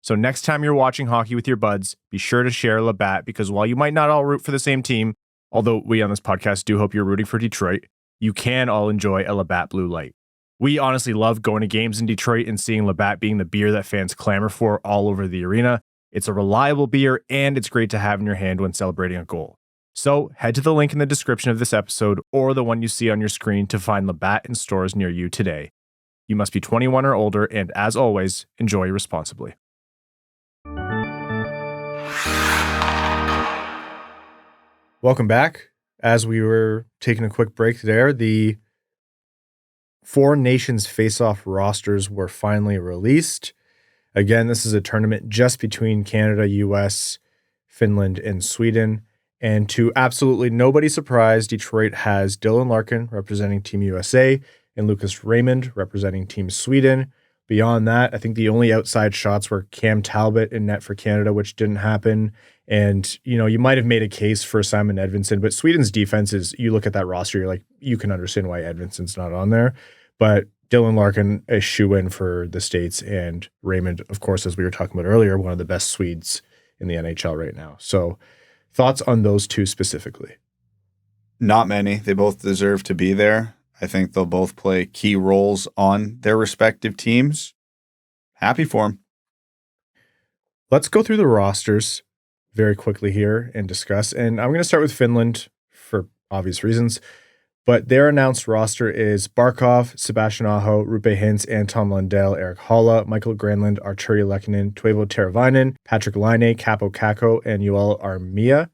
So next time you're watching hockey with your buds, be sure to share a Labatt, because while you might not all root for the same team, although we on this podcast do hope you're rooting for Detroit, you can all enjoy a Labatt Blue Light. We honestly love going to games in Detroit and seeing Labatt being the beer that fans clamor for all over the arena. It's a reliable beer, and it's great to have in your hand when celebrating a goal. So head to the link in the description of this episode or the one you see on your screen to find Labatt in stores near you today. You must be 21 or older, and as always, enjoy responsibly. Welcome back. As we were taking a quick break there, the Four Nations Faceoff rosters were finally released. Again, this is a tournament just between Canada, US, Finland, and Sweden. And to absolutely nobody's surprise, Detroit has Dylan Larkin representing Team USA and Lucas Raymond representing Team Sweden. Beyond that, I think the only outside shots were Cam Talbot in net for Canada, which didn't happen. And, you might have made a case for Simon Edvinsson, but Sweden's defense is, you look at that roster, you're like, you can understand why Edvinsson's not on there. But Dylan Larkin, a shoe-in for the States, and Raymond, of course, as we were talking about earlier, one of the best Swedes in the NHL right now. So thoughts on those two specifically? Not many. They both deserve to be there. I think they'll both play key roles on their respective teams. Happy for them. Let's go through the rosters very quickly here and discuss. And I'm going to start with Finland for obvious reasons. But their announced roster is Barkov, Sebastian Aho, Rupe Hintz, Anton Lundell, Erik Haula, Michael Granlund, Arturi Lehkonen, Toivo Teravainen, Patrick Laine, Capo Kakko, and Joel Armia.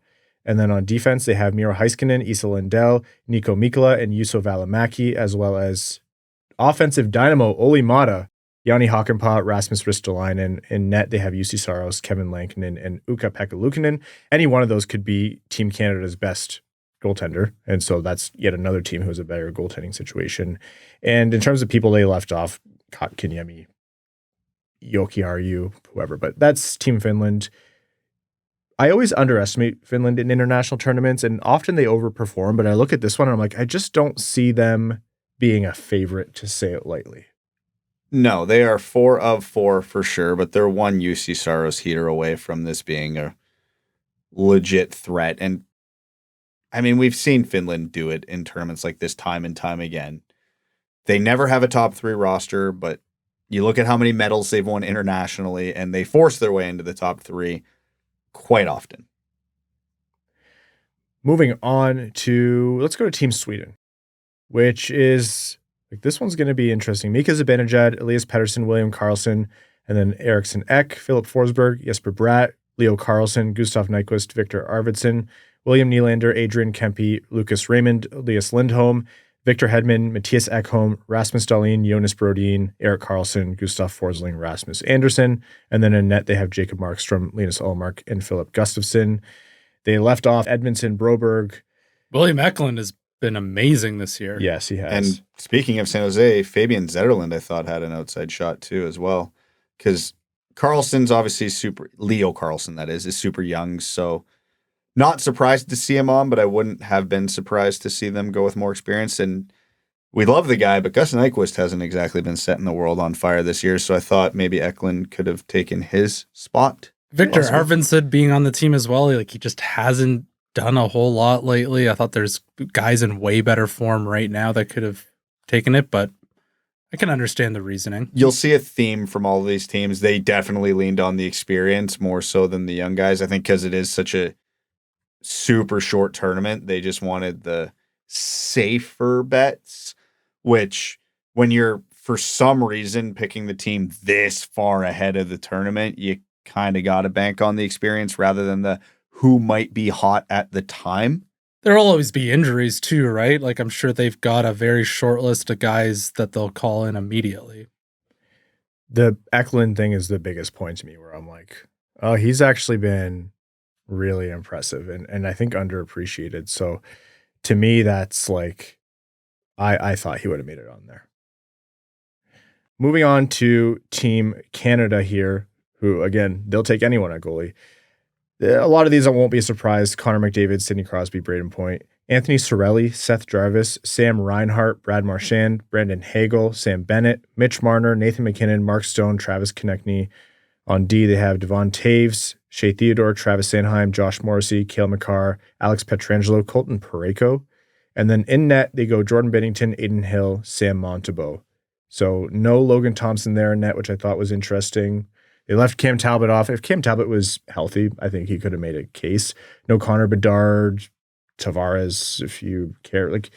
And then on defense, they have Miro Heiskanen, Esa Lindell, Nico Mikkola, and Juuso Välimäki, as well as offensive dynamo Olli Maatta, Jani Hakanpää, Rasmus Ristolainen. In net, they have Jussi Saros, Kevin Lankinen, and Ukko-Pekka Luukkonen. Any one of those could be Team Canada's best goaltender. And so that's yet another team who has a better goaltending situation. And in terms of people they left off, Kotkaniemi, Jokiharju, whoever, but that's Team Finland. I always underestimate Finland in international tournaments, and often they overperform, but I look at this one and I'm like, I just don't see them being a favorite, to say it lightly. No, they are 4 of 4 for sure, but they're one Jussi Saros heater away from this being a legit threat. And I mean, we've seen Finland do it in tournaments like this time and time again. They never have a top 3 roster, but you look at how many medals they've won internationally, and they force their way into the top 3 quite often. Moving on to, let's go to Team Sweden, which is, like, this one's going to be interesting. Mika Zibanejad, Elias Pettersson, William Karlsson, and then Eriksson Ek, Philip Forsberg, Jesper Bratt, Leo Carlsson, Gustav Nyquist, Victor Arvidsson, William Nylander, Adrian Kempe, Lucas Raymond, Elias Lindholm, Victor Hedman, Matthias Ekholm, Rasmus Dahlin, Jonas Brodin, Erik Karlsson, Gustav Forsling, Rasmus Andersson. And then in net, they have Jacob Markstrom, Linus Ullmark, and Philip Gustafsson. They left off Edmundson, Broberg. William Eklund has been amazing this year. Yes, he has. And speaking of San Jose, Fabian Zetterlund, I thought, had an outside shot too as well. Because Carlson's obviously Leo Carlsson, that is super young. So not surprised to see him on, but I wouldn't have been surprised to see them go with more experience. And we love the guy, but Gus Nyquist hasn't exactly been setting the world on fire this year. So I thought maybe Eklund could have taken his spot. Victor Arvidsson being on the team as well. Like, he just hasn't done a whole lot lately. I thought there's guys in way better form right now that could have taken it, but I can understand the reasoning. You'll see a theme from all of these teams. They definitely leaned on the experience more so than the young guys. I think because it is such a super short tournament, they just wanted the safer bets, which when you're for some reason picking the team this far ahead of the tournament, you kind of got to bank on the experience rather than the who might be hot at the time. There'll always be injuries too, right? Like, I'm sure they've got a very short list of guys that they'll call in immediately. The Eklund thing is the biggest point to me, where I'm like, oh, he's actually been really impressive and I think underappreciated. So to me, that's like, I thought he would have made it on there. Moving on to Team Canada here, who, again, they'll take anyone at goalie. A lot of these I won't be surprised. Connor McDavid, Sidney Crosby, Braden Point, Anthony Cirelli, Seth Jarvis, Sam Reinhart, Brad Marchand, Brandon Hagel, Sam Bennett, Mitch Marner, Nathan McKinnon, Mark Stone, Travis Konechny. On D, they have Devon Taves, Shea Theodore, Travis Sanheim, Josh Morrissey, Cale Makar, Alex Pietrangelo, Colton Parayko. And then in net, they go Jordan Binnington, Aiden Hill, Sam Montembeault. So no Logan Thompson there in net, which I thought was interesting. They left Cam Talbot off. If Cam Talbot was healthy, I think he could have made a case. No Connor Bedard, Tavares, if you care. Like,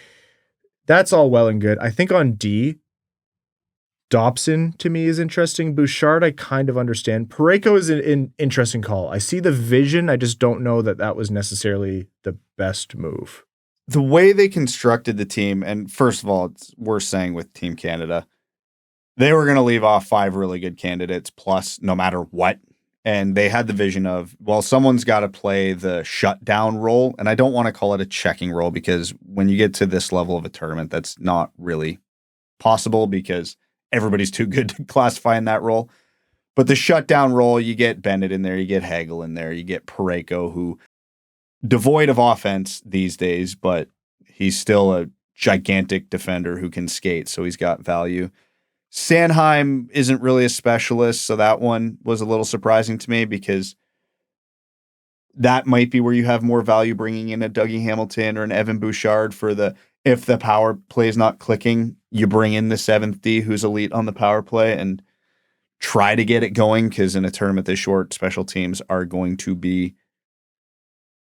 that's all well and good. I think on D, Dobson to me is interesting. Bouchard, I kind of understand. Parayko is an interesting call. I see the vision. I just don't know that that was necessarily the best move. The way they constructed the team, and first of all, it's worth saying with Team Canada, they were going to leave off 5 really good candidates plus no matter what. And they had the vision of, well, someone's got to play the shutdown role. And I don't want to call it a checking role because when you get to this level of a tournament, that's not really possible because everybody's too good to classify in that role. But the shutdown role, you get Bennett in there, you get Hagel in there, you get Parayko, who devoid of offense these days, but he's still a gigantic defender who can skate, so he's got value. Sanheim isn't really a specialist, so that one was a little surprising to me because that might be where you have more value bringing in a Dougie Hamilton or an Evan Bouchard for if the power play is not clicking, you bring in the 7th D who's elite on the power play and try to get it going, because in a tournament this short, special teams are going to be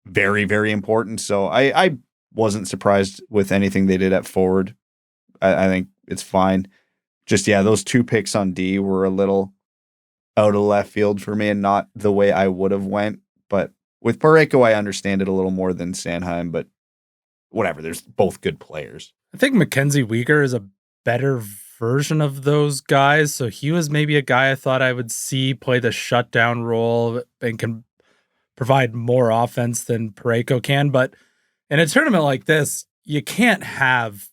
very, very important. So I wasn't surprised with anything they did at forward. I think it's fine. Just, those 2 picks on D were a little out of left field for me and not the way I would have went. But with Parayko, I understand it a little more than Sanheim, but whatever. There's both good players. I think Mackenzie Weegar is a better version of those guys. So he was maybe a guy I thought I would see play the shutdown role and can provide more offense than Parayko can. But in a tournament like this, you can't have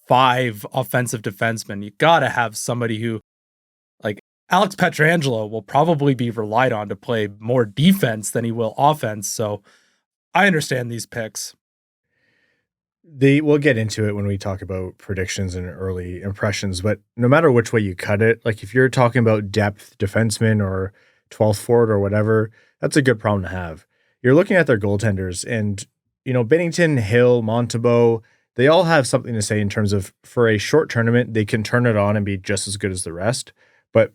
5 offensive defensemen. You got to have somebody who, like Alex Pietrangelo, will probably be relied on to play more defense than he will offense. So I understand these picks. We'll get into it when we talk about predictions and early impressions, but no matter which way you cut it, like if you're talking about depth defenseman or 12th forward or whatever, that's a good problem to have. You're looking at their goaltenders and, Binnington, Hill, Montembeault, they all have something to say in terms of, for a short tournament, they can turn it on and be just as good as the rest, but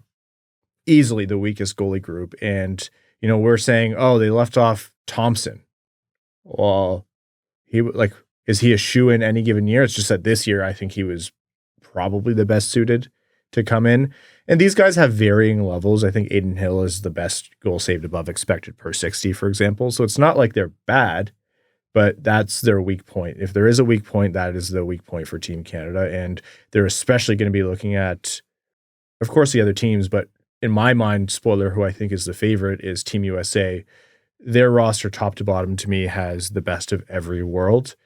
easily the weakest goalie group. And, we're saying, oh, they left off Thompson. Well, is he a shoe-in any given year? It's just that this year, I think he was probably the best suited to come in. And these guys have varying levels. I think Aiden Hill is the best goal saved above expected per 60, for example. So it's not like they're bad, but that's their weak point. If there is a weak point, that is the weak point for Team Canada. And they're especially going to be looking at, of course, the other teams, but in my mind, spoiler, who I think is the favorite is Team USA. Their roster, top to bottom, to me, has the best of every world.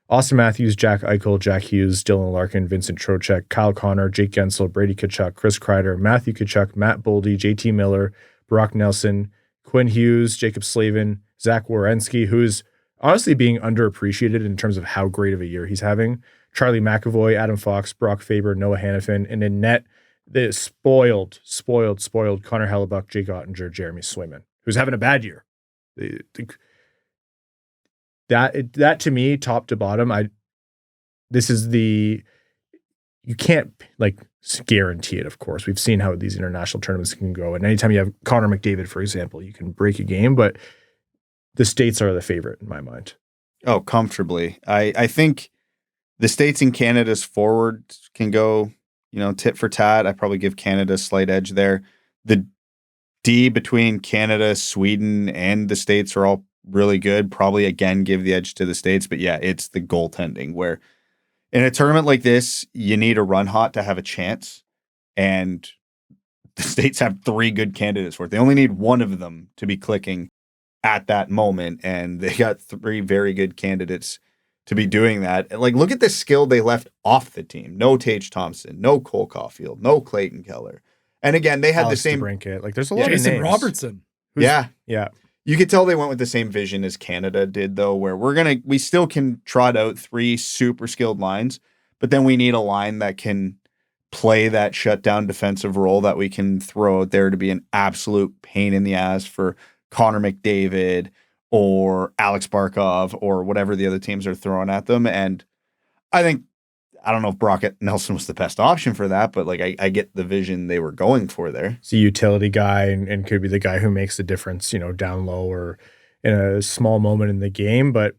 Austin Matthews, Jack Eichel, Jack Hughes, Dylan Larkin, Vincent Trocheck, Kyle Connor, Jake Gensel, Brady Tkachuk, Chris Kreider, Matthew Tkachuk, Matt Boldy, JT Miller, Brock Nelson, Quinn Hughes, Jacob Slavin, Zach Werenski, who's honestly being underappreciated in terms of how great of a year he's having, Charlie McAvoy, Adam Fox, Brock Faber, Noah Hannafin, and in net, the spoiled Connor Hellebuck, Jake Ottinger, Jeremy Swayman, who's having a bad year. That to me, top to bottom, you can't guarantee it, of course. We've seen how these international tournaments can go. And anytime you have Connor McDavid, for example, you can break a game, but the States are the favorite in my mind. Oh, comfortably. I think the States and Canada's forward can go, tit for tat. I probably give Canada a slight edge there. The D between Canada, Sweden, and the States are all really good. Probably again give the edge to the States, but it's the goaltending where in a tournament like this, you need a run hot to have a chance, and the States have 3 good candidates for it. They only need one of them to be clicking at that moment, and they got 3 very good candidates to be doing that. Look at the skill they left off the team. No Tage Thompson, no Cole Caulfield, no Clayton Keller, and again they had Alex the same DeBrincat. There's a lot of Jason names. Robertson. Yeah. You could tell they went with the same vision as Canada did, though, where we still can trot out 3 super skilled lines, but then we need a line that can play that shutdown defensive role that we can throw out there to be an absolute pain in the ass for Connor McDavid or Alex Barkov or whatever the other teams are throwing at them. And I don't know if Brock Nelson was the best option for that, but I get the vision they were going for there. It's a utility guy and could be the guy who makes the difference, down low or in a small moment in the game. But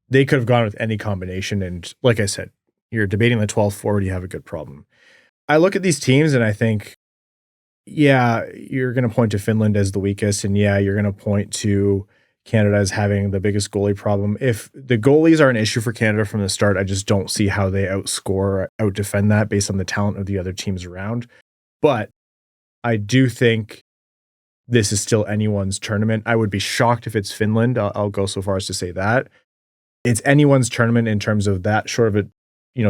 they could have gone with any combination. And like I said, you're debating the 12th forward, you have a good problem. I look at these teams and I think, you're going to point to Finland as the weakest. And you're going to point to Canada as having the biggest goalie problem. If the goalies are an issue for Canada from the start, I just don't see how they outscore or outdefend that based on the talent of the other teams around. But I do think this is still anyone's tournament. I would be shocked if it's Finland. I'll go so far as to say that. It's anyone's tournament in terms of that short of a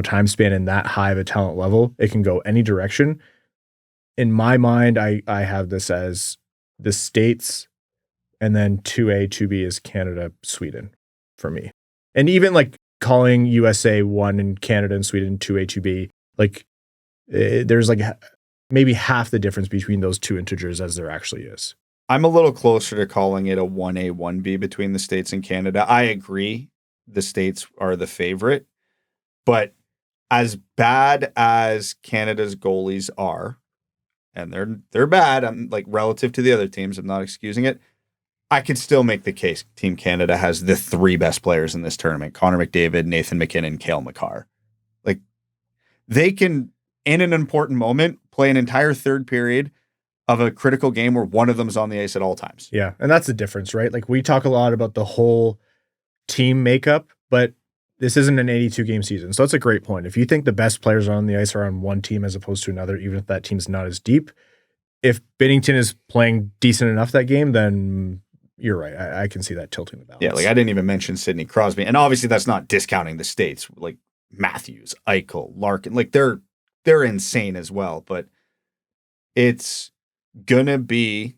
time span and that high of a talent level, it can go any direction. In my mind, I have this as the States, and then 2A, 2B is Canada, Sweden for me. And even like calling USA 1 and Canada and Sweden 2A, 2B, like there's like maybe half the difference between those two integers as there actually is. I'm a little closer to calling it a 1A, 1B between the States and Canada. I agree the States are the favorite, but as bad as Canada's goalies are, and they're bad, I'm like relative to the other teams, I'm not excusing it, I could still make the case Team Canada has the three best players in this tournament: Connor McDavid, Nathan MacKinnon, Cale Makar. Like, they can, in an important moment, play an entire third period of a critical game where one of them is on the ice at all times. Yeah, and that's the difference, right? Like, we talk a lot about the whole team makeup, but this isn't an 82-game season. So that's a great point. If you think the best players on the ice are on one team as opposed to another, even if that team's not as deep, if Binnington is playing decent enough that game, then you're right. I can see that tilting the balance. Yeah, like I didn't even mention Sidney Crosby. And obviously that's not discounting the States. Like Matthews, Eichel, Larkin, like they're insane as well. But it's gonna be,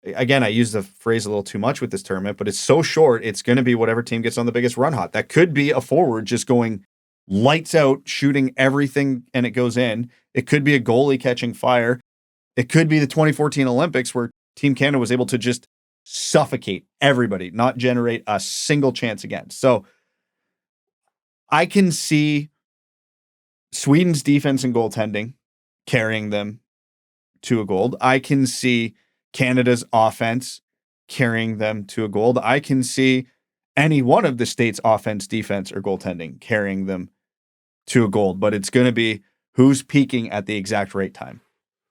again, I use the phrase a little too much with this tournament, but it's so short, it's gonna be whatever team gets on the biggest run hot. That could be a forward just going lights out, shooting everything, and it goes in. It could be a goalie catching fire. It could be the 2014 Olympics where Team Canada was able to just suffocate everybody, not generate a single chance against. So I can see Sweden's defense and goaltending carrying them to a gold. I can see Canada's offense carrying them to a gold. I can see any one of the States' offense, defense, or goaltending carrying them to a gold. But it's going to be who's peaking at the exact right time.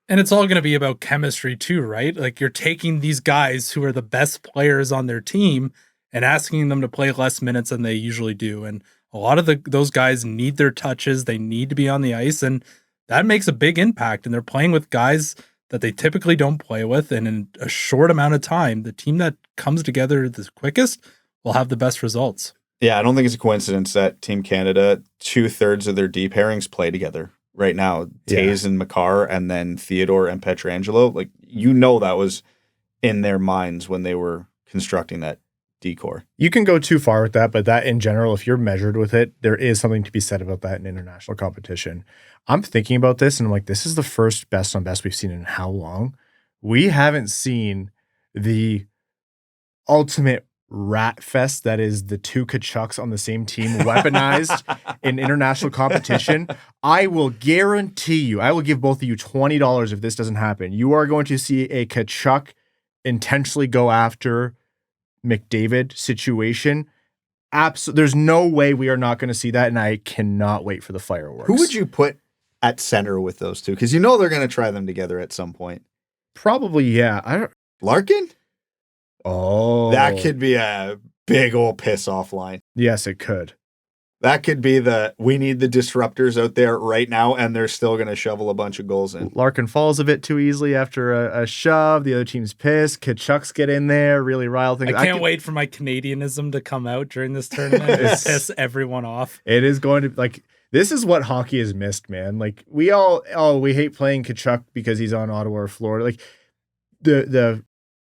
And it's all going to be about chemistry too, right? Like, you're taking these guys who are the best players on their team and asking them to play less minutes than they usually do. And a lot of those guys need their touches. They need to be on the ice, and that makes a big impact. And they're playing with guys that they typically don't play with. And in a short amount of time, the team that comes together the quickest will have the best results. Yeah, I don't think it's a coincidence that Team Canada, 2/3 of their D pairings play together right now. Taze and Makar, and then Theodore and Pietrangelo. Like, that was in their minds when they were constructing that D-core. You can go too far with that, but that in general, if you're measured with it, there is something to be said about that in international competition. I'm thinking about this, and I'm like, this is the first best on best we've seen in how long? We haven't seen the ultimate rat fest that is the two Kachucks on the same team weaponized in international competition. I will guarantee you, I will give both of you $20 if this doesn't happen. You are going to see a Kachuk intentionally go after McDavid situation. There's no way we are not going to see that, and I cannot wait for the fireworks. Who would you put at center with those two? Because they're going to try them together at some point. Probably, yeah. Larkin? Oh. That could be a big old piss off line. Yes, it could. That could be we need the disruptors out there right now, and they're still going to shovel a bunch of goals in. Larkin falls a bit too easily after a shove. The other team's pissed. Kachucks get in there, really rile things. I can't wait for my Canadianism to come out during this tournament and piss everyone off. It is going to, this is what hockey has missed, man. Like, we hate playing Kachuk because he's on Ottawa or Florida. Like, the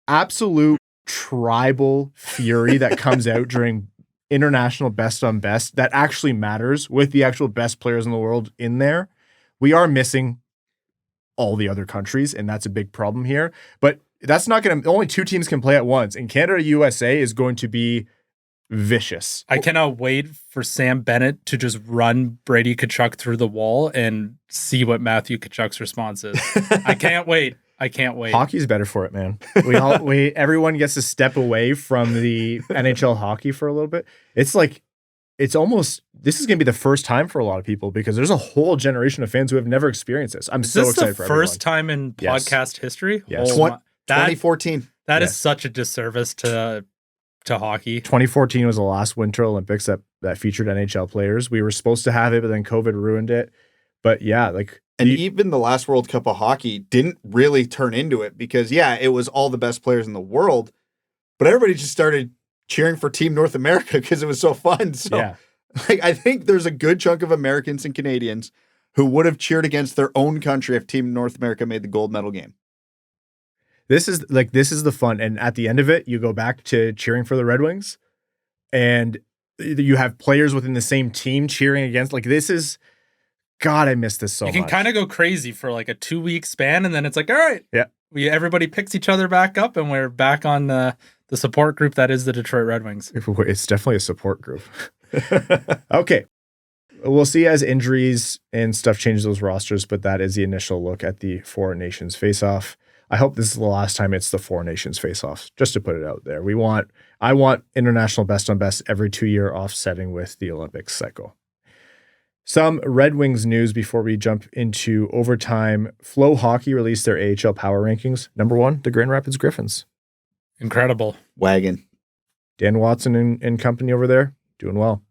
absolute tribal fury that comes out during international best on best that actually matters with the actual best players in the world in there. We are missing all the other countries, and that's a big problem here. But that's not going to, only two teams can play at once, and Canada USA is going to be vicious. I cannot wait for Sam Bennett to just run Brady Tkachuk through the wall and see what Matthew Tkachuk's response is. I can't wait. Hockey's better for it, man. Everyone gets to step away from the NHL hockey for a little bit. It's almost, this is going to be the first time for a lot of people because there's a whole generation of fans who have never experienced this. I'm so excited for everyone. First time in podcast history? Yes. 2014. That is such a disservice to hockey. 2014 was the last Winter Olympics that featured NHL players. We were supposed to have it, but then COVID ruined it. But yeah, and even the last World Cup of hockey didn't really turn into it because, it was all the best players in the world, but everybody just started cheering for Team North America because it was so fun. So Like, I think there's a good chunk of Americans and Canadians who would have cheered against their own country if Team North America made the gold medal game. This is the fun. And at the end of it, you go back to cheering for the Red Wings and you have players within the same team cheering against. Like, this is, God, I miss this so much. You can kind of go crazy for like a 2-week span, and then it's like, all right, yeah, everybody picks each other back up, and we're back on the support group that is the Detroit Red Wings. It's definitely a support group. Okay. We'll see as injuries and stuff change those rosters, but that is the initial look at the Four Nations Faceoff. I hope this is the last time it's the Four Nations Faceoff, just to put it out there. I want international best on best every 2-year offsetting with the Olympics cycle. Some Red Wings news before we jump into overtime. Flow Hockey released their AHL power rankings. Number 1, the Grand Rapids Griffins. Incredible. Wagon. Dan Watson and company over there, doing well.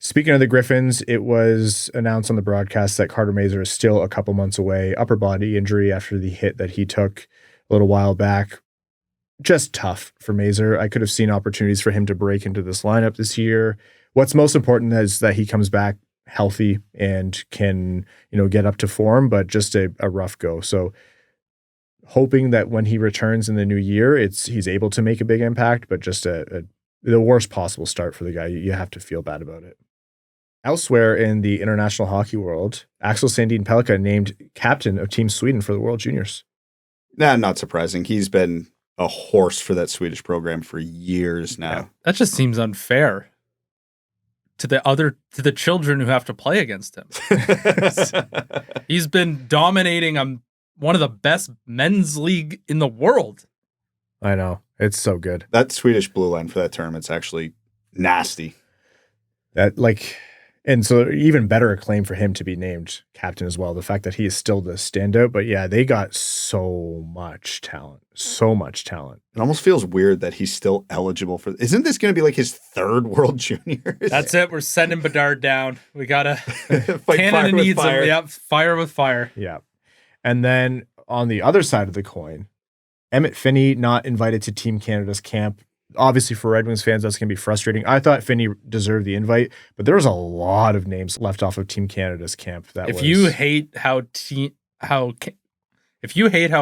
Speaking of the Griffins, it was announced on the broadcast that Carter Mazur is still a couple months away. Upper body injury after the hit that he took a little while back. Just tough for Mazur. I could have seen opportunities for him to break into this lineup this year. What's most important is that he comes back healthy and can, get up to form, but just a rough go. So hoping that when he returns in the new year, he's able to make a big impact, but just the worst possible start for the guy. You have to feel bad about it. Elsewhere in the international hockey world, Axel Sandin Pellikka named captain of Team Sweden for the World Juniors. Nah, not surprising. He's been a horse for that Swedish program for years now. Yeah. That just seems unfair to the children who have to play against him. He's been dominating one of the best men's league in the world. I know. It's so good. That Swedish blue line for that tournament's actually nasty. And so even better acclaim for him to be named captain as well. The fact that he is still the standout, but yeah, they got so much talent. It almost feels weird that he's still eligible for. Isn't this going to be like his 3rd World Juniors? That's it. We're sending Bedard down. We gotta. Canada needs him. Yep, fire with fire. Yeah, and then on the other side of the coin, Emmitt Finnie not invited to Team Canada's camp. Obviously, for Red Wings fans, that's going to be frustrating. I thought Finnie deserved the invite, but there was a lot of names left off of Team Canada's camp. If you hate how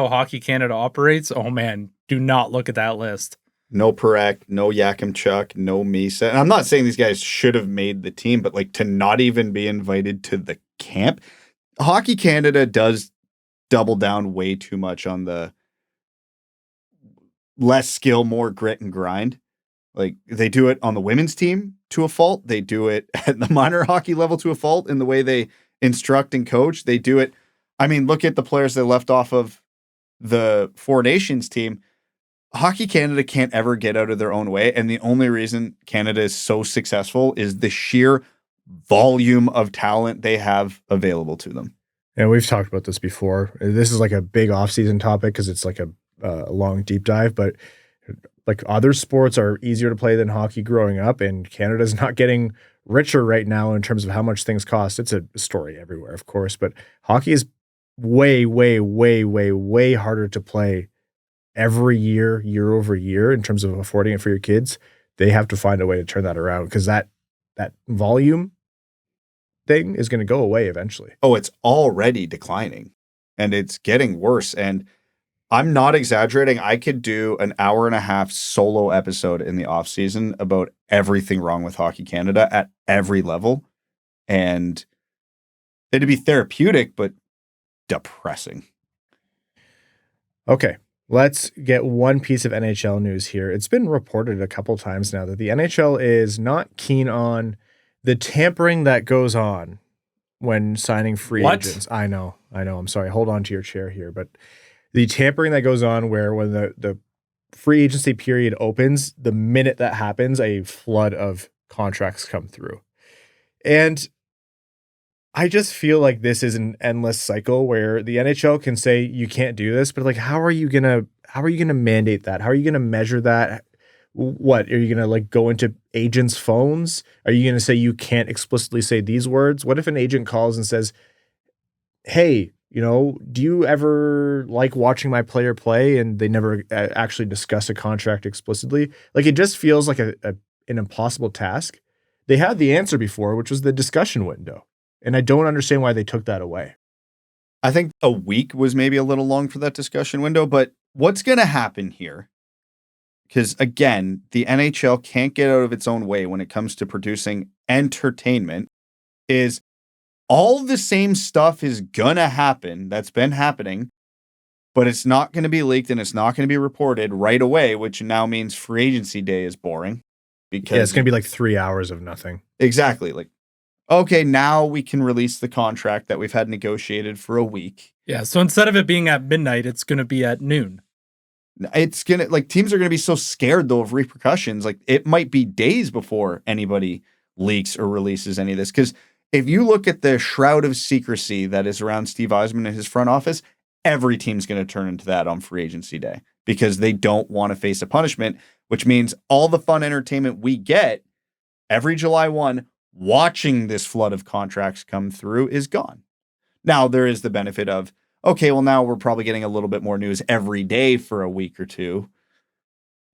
Hockey Canada operates, oh man, do not look at that list. No Parekh, no Yakimchuk, no Misa. And I'm not saying these guys should have made the team, but like to not even be invited to the camp. Hockey Canada does double down way too much on the less skill, more grit and grind. Like they do it on the women's team to a fault. They do it at the minor hockey level to a fault in the way they instruct and coach. They do it. I mean, look at the players they left off of the Four Nations team. Hockey Canada can't ever get out of their own way. And the only reason Canada is so successful is the sheer volume of talent they have available to them. And we've talked about this before. This is like a big offseason topic because it's like a long deep dive, but like other sports are easier to play than hockey growing up, and Canada's not getting richer right now in terms of how much things cost. It's a story everywhere, of course, but hockey is way, way, way, way, way harder to play every year over year in terms of affording it for your kids. They have to find a way to turn that around because that volume thing is going to go away eventually. Oh, it's already declining and it's getting worse. And I'm not exaggerating. I could do an 1.5-hour solo episode in the off season about everything wrong with Hockey Canada at every level. And it'd be therapeutic, but depressing. Okay. Let's get one piece of NHL news here. It's been reported a couple times now that the NHL is not keen on the tampering that goes on when signing free agents. I know. I'm sorry. Hold on to your chair here. But the tampering that goes on where when the free agency period opens, the minute that happens, a flood of contracts come through. And I just feel like this is an endless cycle where the NHL can say you can't do this, but like, how are you gonna mandate that? How are you gonna measure that? What are you gonna like go into agents' phones? Are you gonna say you can't explicitly say these words? What if an agent calls and says, "Hey, do you ever like watching my player play?" And they never actually discuss a contract explicitly. Like it just feels like an impossible task. They had the answer before, which was the discussion window. And I don't understand why they took that away. I think a week was maybe a little long for that discussion window, but what's going to happen here? Because again, the NHL can't get out of its own way when it comes to producing entertainment, is all the same stuff is going to happen that's been happening, but it's not going to be leaked and it's not going to be reported right away, which now means free agency day is boring. Because it's going to be like 3 hours of nothing. Exactly. Like, okay, now we can release the contract that we've had negotiated for a week. Yeah, so instead of it being at midnight, it's going to be at noon. It's going to, like, teams are going to be so scared, though, of repercussions. Like, it might be days before anybody leaks or releases any of this. Because if you look at the shroud of secrecy that is around Steve Yzerman and his front office, every team's going to turn into that on free agency day because they don't want to face a punishment, which means all the fun entertainment we get every July 1 watching this flood of contracts come through is gone. Now, there is the benefit of, okay, well, now we're probably getting a little bit more news every day for a week or two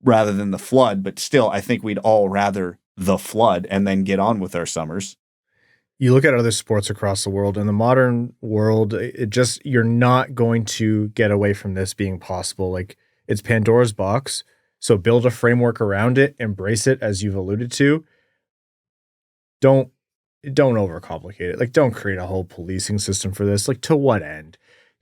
rather than the flood. But still, I think we'd all rather the flood and then get on with our summers. You look at other sports across the world. In the modern world, you're not going to get away from this being possible. Like, it's Pandora's box. So build a framework around it, embrace it, as you've alluded to. Don't overcomplicate it. Like, don't create a whole policing system for this. Like, to what end?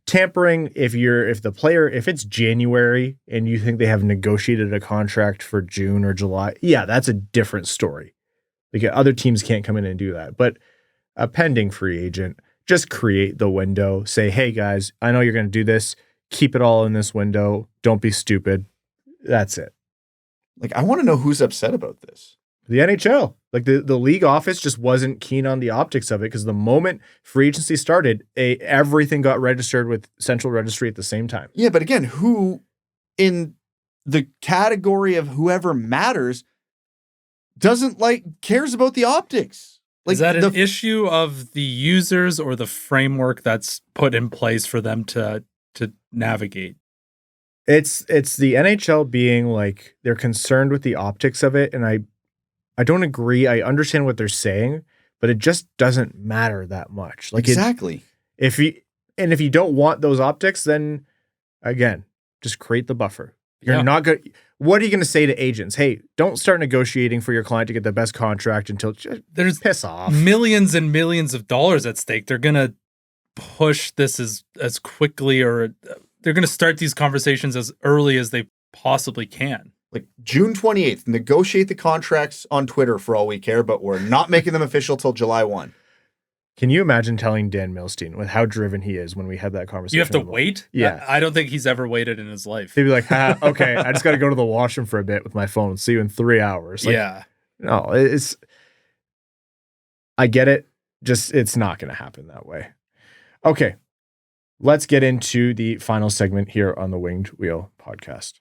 Tampering, if it's January and you think they have negotiated a contract for June or July, yeah, that's a different story. Like, other teams can't come in and do that. But a pending free agent, just create the window. Say, hey guys, I know you're going to do this. Keep it all in this window. Don't be stupid. That's it. Like, I want to know who's upset about this. The NHL. Like, the league office just wasn't keen on the optics of it because the moment free agency started, everything got registered with Central Registry at the same time. Yeah, but again, who in the category of whoever matters cares about the optics? Like, is that an issue of the users or the framework that's put in place for them to navigate? It's the NHL being like, they're concerned with the optics of it, and I don't agree. I understand what they're saying, but it just doesn't matter that much. Like, exactly. If you don't want those optics, then again, just create the buffer. You're not good. What are you going to say to agents? Hey, don't start negotiating for your client to get the best contract until there's piss off. Millions and millions of dollars at stake. They're going to push this as quickly, or they're going to start these conversations as early as they possibly can. Like, June 28th, negotiate the contracts on Twitter for all we care, but we're not making them official till July 1. Can you imagine telling Dan Milstein with how driven he is when we had that conversation? You have to wait? Yeah. I don't think he's ever waited in his life. He'd be like, okay, I just got to go to the washroom for a bit with my phone. See you in 3 hours. Like, yeah. No, I get it. Just, it's not going to happen that way. Okay. Let's get into the final segment here on the Winged Wheel podcast.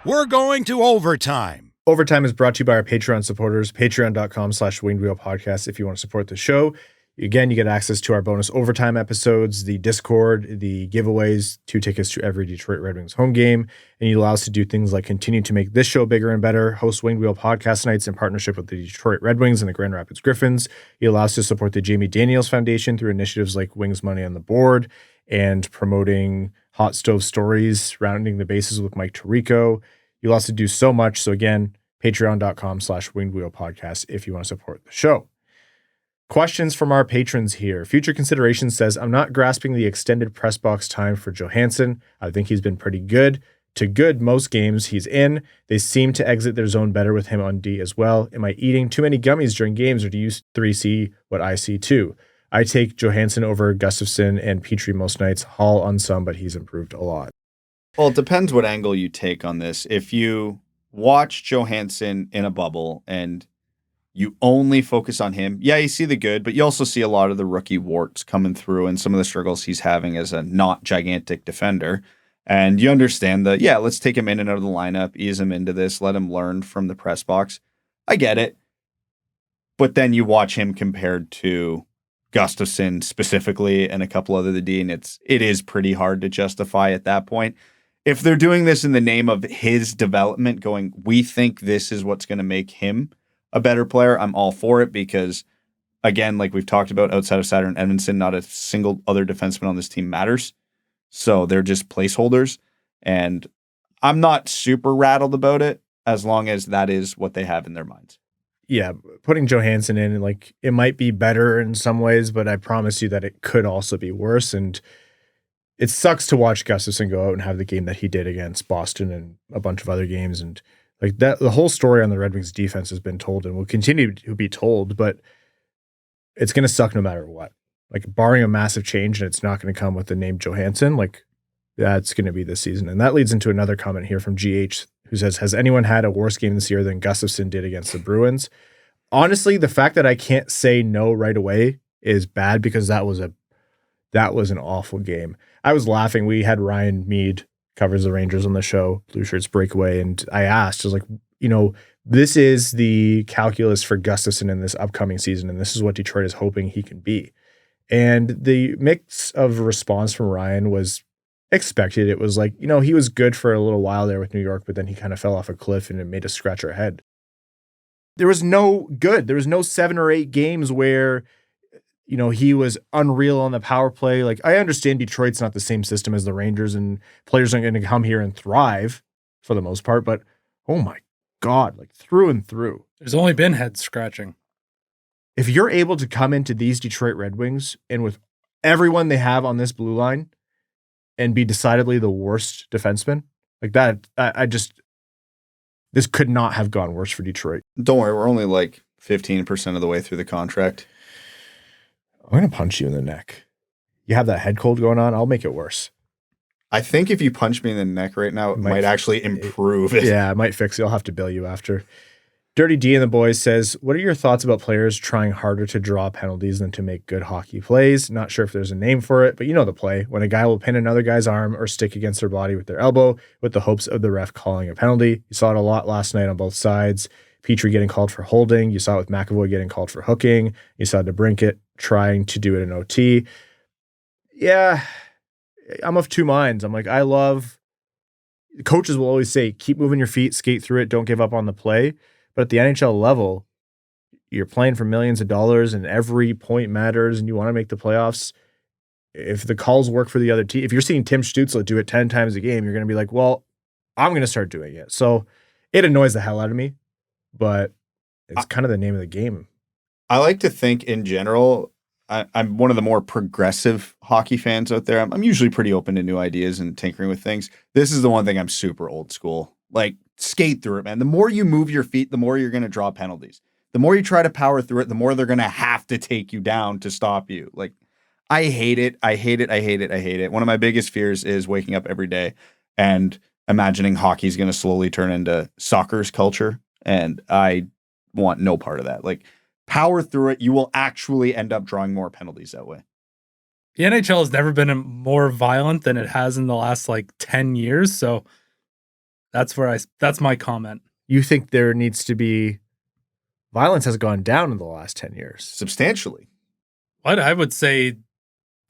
We're going to overtime. Overtime is brought to you by our Patreon supporters, patreon.com/wingedwheelpodcast. If you want to support the show, again, you get access to our bonus overtime episodes, the Discord, the giveaways, 2 tickets to every Detroit Red Wings home game, and you allow us to do things like continue to make this show bigger and better, host Winged Wheel podcast nights in partnership with the Detroit Red Wings and the Grand Rapids Griffins. You allow us to support the Jamie Daniels Foundation through initiatives like Wings Money on the Board and promoting Hot Stove Stories, rounding the bases with Mike Tirico. You'll also do so much. So again, patreon.com/wingedwheelpodcast if you want to support the show. Questions from our patrons here. Future Consideration says, I'm not grasping the extended press box time for Johansson. I think he's been pretty good to good most games he's in. They seem to exit their zone better with him on D as well. Am I eating too many gummies during games, or do you 3 see what I see too? I take Johansson over Gustafsson and Petrie most nights. Hall on some, but he's improved a lot. Well, it depends what angle you take on this. If you watch Johansson in a bubble and you only focus on him, yeah, you see the good, but you also see a lot of the rookie warts coming through and some of the struggles he's having as a not gigantic defender. And you understand that, yeah, let's take him in and out of the lineup, ease him into this, let him learn from the press box. I get it. But then you watch him compared to Gustafsson specifically and a couple other the D, and it is pretty hard to justify at that point. if they're doing this in the name of his development, going, we think this is what's going to make him a better player, I'm all for it because, again, like we've talked about, outside of Saturn Edvinsson, not a single other defenseman on this team matters. So they're just placeholders. And I'm not super rattled about it as long as that is what they have in their minds. Yeah, putting Johansson in, like, it might be better in some ways, but I promise you that it could also be worse. And it sucks to watch Gustafsson go out and have the game that he did against Boston and a bunch of other games. And like that, the whole story on the Red Wings defense has been told and will continue to be told, but it's going to suck no matter what. Like, barring a massive change, and it's not going to come with the name Johansson, like, that's going to be this season. And that leads into another comment here from GH, who says, has anyone had a worse game this year than Gustafsson did against the Bruins? Honestly, the fact that I can't say no right away is bad because that was an awful game. I was laughing. We had Ryan Mead, covers the Rangers, on the show, Blue Shirts Breakaway, and I asked, I was like, you know, this is the calculus for Gustafsson in this upcoming season, and this is what Detroit is hoping he can be. And the mix of response from Ryan was expected. It was like, you know, he was good for a little while there with New York, but then he kind of fell off a cliff and it made us scratch our head. There was no 7 or 8 games where, you know, he was unreal on the power play. Like, I understand Detroit's not the same system as the Rangers and players aren't going to come here and thrive for the most part, but oh my God, like through and through. There's only been head scratching. If you're able to come into these Detroit Red Wings and with everyone they have on this blue line and be decidedly the worst defenseman, like that, this could not have gone worse for Detroit. Don't worry, we're only like 15% of the way through the contract. I'm going to punch you in the neck. You have that head cold going on, I'll make it worse. I think if you punch me in the neck right now, it might actually improve it. Yeah, it might fix it. I'll have to bill you after. Dirty D and the boys says, what are your thoughts about players trying harder to draw penalties than to make good hockey plays? Not sure if there's a name for it, but you know the play. When a guy will pin another guy's arm or stick against their body with their elbow with the hopes of the ref calling a penalty. You saw it a lot last night on both sides. Petrie getting called for holding. You saw it with McAvoy getting called for hooking. You saw DeBrincat trying to do it in OT. Yeah, I'm of two minds. I'm like, coaches will always say, keep moving your feet, skate through it, don't give up on the play. But at the NHL level, you're playing for millions of dollars and every point matters and you want to make the playoffs. If the calls work for the other team, if you're seeing Tim Stützle do it 10 times a game, you're going to be like, well, I'm going to start doing it. So it annoys the hell out of me, but it's kind of the name of the game. I like to think in general, I'm one of the more progressive hockey fans out there. I'm usually pretty open to new ideas and tinkering with things. This is the one thing I'm super old school. Like, skate through it, man. The more you move your feet, the more you're going to draw penalties. The more you try to power through it, the more they're going to have to take you down to stop you. Like, I hate it. I hate it. I hate it. I hate it. One of my biggest fears is waking up every day and imagining hockey is going to slowly turn into soccer's culture. And I want no part of that. Like, power through it. You will actually end up drawing more penalties that way. The NHL has never been more violent than it has in the last 10 years. So that's my comment. You think there needs to be violence has gone down in the last 10 years? Substantially. What I would say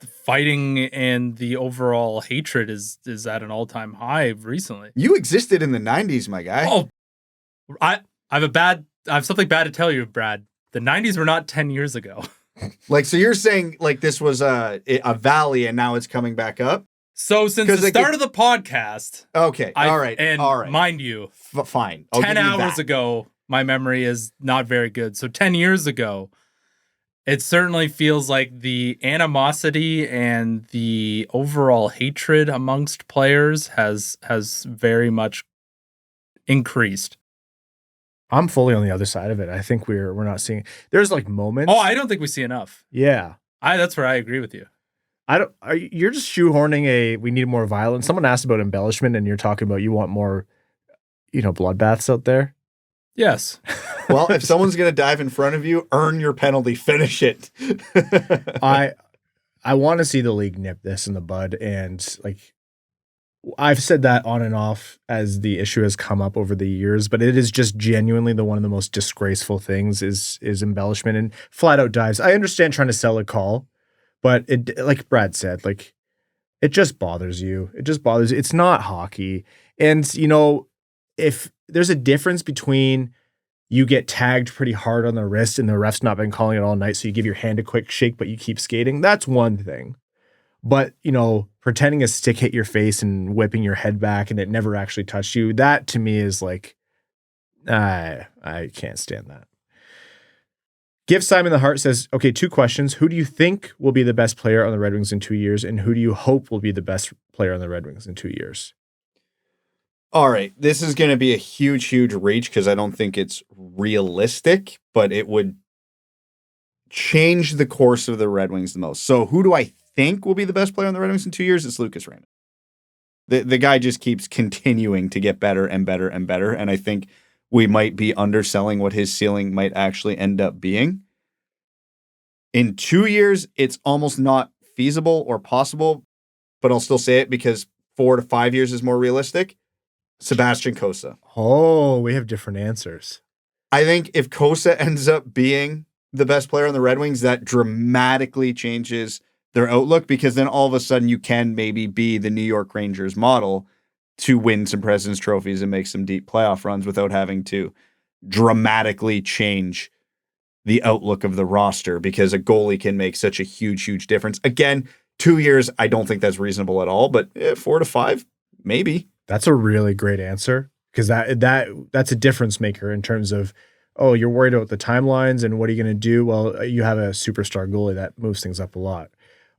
the fighting and the overall hatred is at an all-time high recently. You existed in the 90s, my guy. Oh, I have something bad to tell you, Brad. The 90s were not 10 years ago. So you're saying this was a valley and now it's coming back up? So since the start of the podcast. Okay. All right. And mind you, fine. 10 hours ago, my memory is not very good. So 10 years ago, it certainly feels like the animosity and the overall hatred amongst players has very much increased. I'm fully on the other side of it. I think we're not seeing. There's moments. Oh, I don't think we see enough. Yeah, that's where I agree with you. You're just shoehorning we need more violence. Someone asked about embellishment, and you're talking about you want more, bloodbaths out there. Yes. Well, if someone's gonna dive in front of you, earn your penalty. Finish it. I want to see the league nip this in the bud, and I've said that on and off as the issue has come up over the years, but it is just genuinely one of the most disgraceful things is embellishment and flat out dives. I understand trying to sell a call, but it, like Brad said, It just bothers you. It just bothers you. It's not hockey. And, you know, if there's a difference between you get tagged pretty hard on the wrist and the ref's not been calling it all night, so you give your hand a quick shake, but you keep skating, that's one thing. But, you know, pretending a stick hit your face and whipping your head back and it never actually touched you, that to me is like, I can't stand that. Give Simon the Heart says, okay, 2 questions. Who do you think will be the best player on the Red Wings in 2 years? And who do you hope will be the best player on the Red Wings in 2 years? All right. This is going to be a huge, huge reach because I don't think it's realistic, but it would change the course of the Red Wings the most. So who do I think will be the best player on the Red Wings in 2 years? It's Lucas Raymond. The guy just keeps continuing to get better and better and better. And I think we might be underselling what his ceiling might actually end up being. In 2 years, it's almost not feasible or possible, but I'll still say it because 4 to 5 years is more realistic. Sebastian Cossa. Oh, we have different answers. I think if Cossa ends up being the best player on the Red Wings, that dramatically changes their outlook because then all of a sudden you can maybe be the New York Rangers model to win some President's trophies and make some deep playoff runs without having to dramatically change the outlook of the roster because a goalie can make such a huge, huge difference. Again, 2 years, I don't think that's reasonable at all, but 4 to 5, maybe. That's a really great answer because that's a difference maker in terms of, oh, you're worried about the timelines and what are you going to do? Well, you have a superstar goalie that moves things up a lot.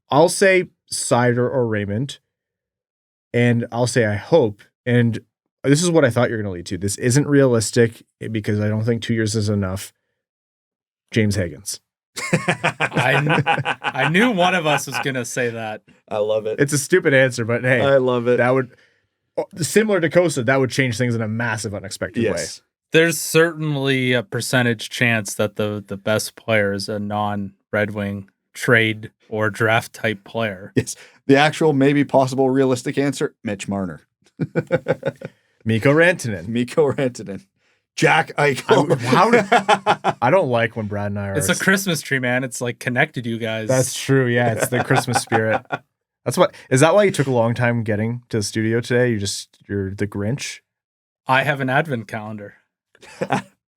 I'll say Seider or Raymond. And I'll say I hope, and this is what I thought you're going to lead to. This isn't realistic because I don't think 2 years is enough. James Higgins. I knew one of us was going to say that. I love it. It's a stupid answer, but hey. I love it. That would, similar to Cossa, that would change things in a massive, unexpected way. There's certainly a percentage chance that the best player is a non-Red Wing trade or draft type player. Yes. The actual maybe possible realistic answer, Mitch Marner. Mikko Rantanen. Jack Eichel. I don't like when Brad and I are. It's a Christmas tree, man. It's like connected you guys. That's true. Yeah, it's the Christmas spirit. Is that why you took a long time getting to the studio today? You're the Grinch? I have an advent calendar.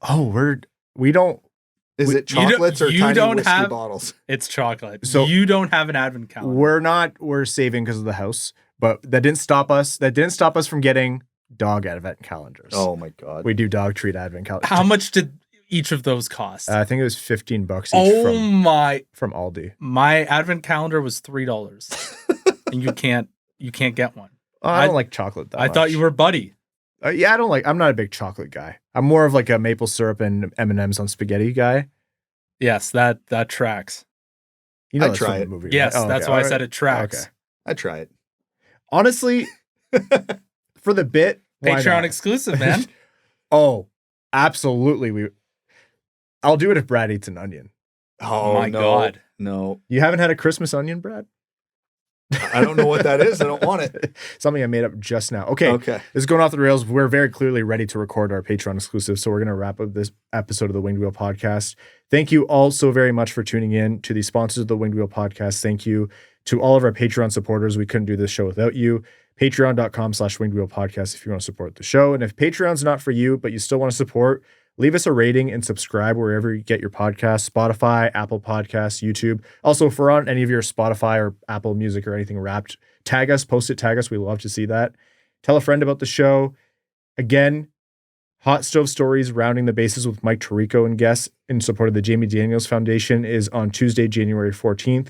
Oh, we don't. Is it chocolates or tiny whiskey bottles? It's chocolate. So you don't have an advent calendar. We're saving because of the house, but that didn't stop us. That didn't stop us from getting dog advent calendars. Oh my God. We do dog treat advent calendars. How much did each of those cost? I think it was $15 each from Aldi. My advent calendar was $3. And you can't get one. I don't like chocolate that much. I thought you were Buddy. Yeah, I'm not a big chocolate guy. I'm more of like a maple syrup and M&Ms on spaghetti guy. Yes, that tracks. You know, I try it. Movie, yes, right? that's why I said it tracks. Okay. I try it. Honestly, for the bit, Patreon exclusive, man. Oh, absolutely. I'll do it if Brad eats an onion. Oh my God. No. You haven't had a Christmas onion, Brad? I don't know what that is. I don't want it. Something I made up just now. Okay. This is going off the rails. We're very clearly ready to record our Patreon exclusive. So we're going to wrap up this episode of the Winged Wheel Podcast. Thank you all so very much for tuning in. To the sponsors of the Winged Wheel Podcast, thank you. To all of our Patreon supporters, we couldn't do this show without you. Patreon.com/Winged Wheel Podcast if you want to support the show. And if Patreon's not for you, but you still want to support, leave us a rating and subscribe wherever you get your podcasts, Spotify, Apple Podcasts, YouTube. Also, if we're on any of your Spotify or Apple Music or anything Wrapped, tag us, post it, tag us. We love to see that. Tell a friend about the show. Again, Hot Stove Stories, Rounding the Bases with Mike Tirico and guests in support of the Jamie Daniels Foundation is on Tuesday, January 14th.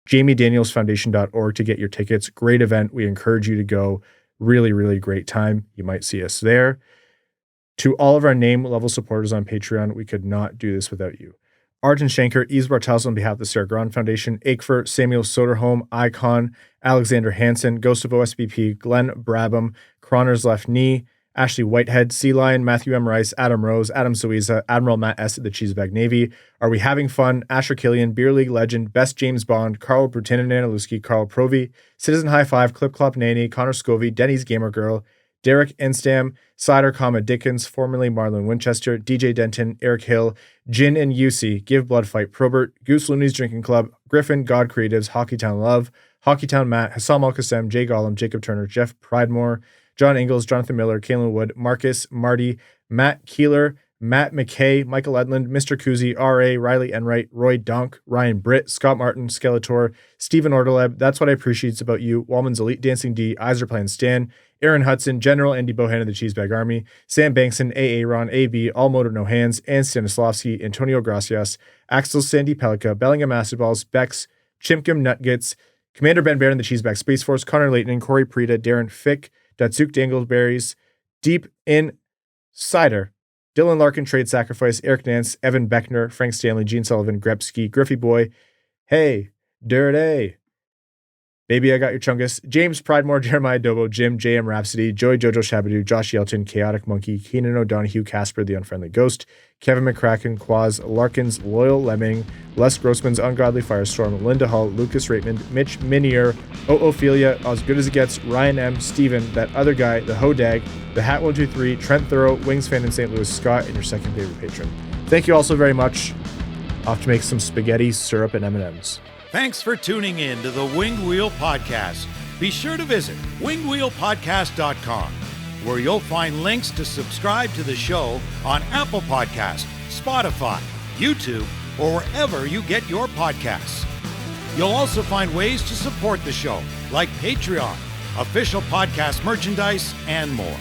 JamieDanielsFoundation.org to get your tickets. Great event. We encourage you to go. Really, really great time. You might see us there. To all of our name level supporters on Patreon, we could not do this without you. Arjun Shankar, Yves Bartels on behalf of the Sarah Grand Foundation, Aikfer, Samuel Soderholm, Icon, Alexander Hansen, Ghost of OSBP, Glenn Brabham, Croner's Left Knee, Ashley Whitehead, Sea Lion, Matthew M. Rice, Adam Rose, Adam Suiza, Admiral Matt S. at the Cheesebag Navy, Are We Having Fun, Asher Killian, Beer League Legend, Best James Bond, Carl Brutanen Analuski, Carl Provi, Citizen High Five, Clip Clop Nanny, Connor Scovey, Denny's Gamer Girl, Derek Enstam, Cider, Dickens, formerly Marlon Winchester, DJ Denton, Eric Hill, Jin and UC, Give Blood Fight Probert, Goose Looney's Drinking Club, Griffin, God Creatives, Hockeytown Love, Hockeytown Matt, Hassam Al-Qassem, Jay Gollum, Jacob Turner, Jeff Pridemore, John Ingalls, Jonathan Miller, Kalen Wood, Marcus, Marty, Matt Keeler, Matt McKay, Michael Edlund, Mr. Kuzi, R.A., Riley Enright, Roy Donk, Ryan Britt, Scott Martin, Skeletor, Stephen Ordeleb, That's What I Appreciate About You, Wallman's Elite Dancing D, Iser Playing Stan, Aaron Hudson, General Andy Bohan of the Cheesebag Army, Sam Bankson, A.A. Ron, A.B., All Motor No Hands, and Stanislavski, Antonio Gracias, Axel Sandin Pellikka, Bellingham Masterballs, Bex, Chimkim Nutgits, Commander Ben Bear in the Cheesebag Space Force, Connor Layton, Corey Prida, Darren Fick, Datsuk Dangleberries, Deep in Cider, Dylan Larkin, Trade Sacrifice, Eric Nance, Evan Beckner, Frank Stanley, Gene Sullivan, Grepsky, Griffey Boy, Hey, Dirty, Baby I Got Your Chungus, James Pridemore, Jeremiah Dobo, Jim, JM Rhapsody, Joey Jojo Shabadoo, Josh Yelton, Chaotic Monkey, Keenan O'Donohue, Casper the Unfriendly Ghost, Kevin McCracken, Quaz, Larkins, Loyal Lemming, Les Grossman's Ungodly Firestorm, Linda Hull, Lucas Raymond, Mitch Minier, Ophelia, As Good As It Gets, Ryan M, Steven, That Other Guy, The Hodag, The Hat 123, Trent Thorough, Wings Fan in St. Louis, Scott, and your second favorite patron. Thank you all so very much. Off to make some spaghetti, syrup, and M&Ms. Thanks for tuning in to the Winged Wheel Podcast. Be sure to visit wingedwheelpodcast.com, where you'll find links to subscribe to the show on Apple Podcasts, Spotify, YouTube, or wherever you get your podcasts. You'll also find ways to support the show, like Patreon, official podcast merchandise, and more.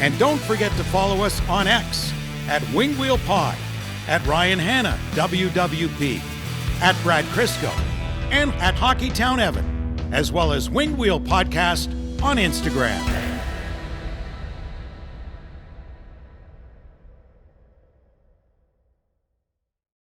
And don't forget to follow us on X at Winged Wheel Pod, at Ryan Hanna, WWP, at Brad Crisco, and at Hockeytown Evan, as well as Winged Wheel Podcast on Instagram.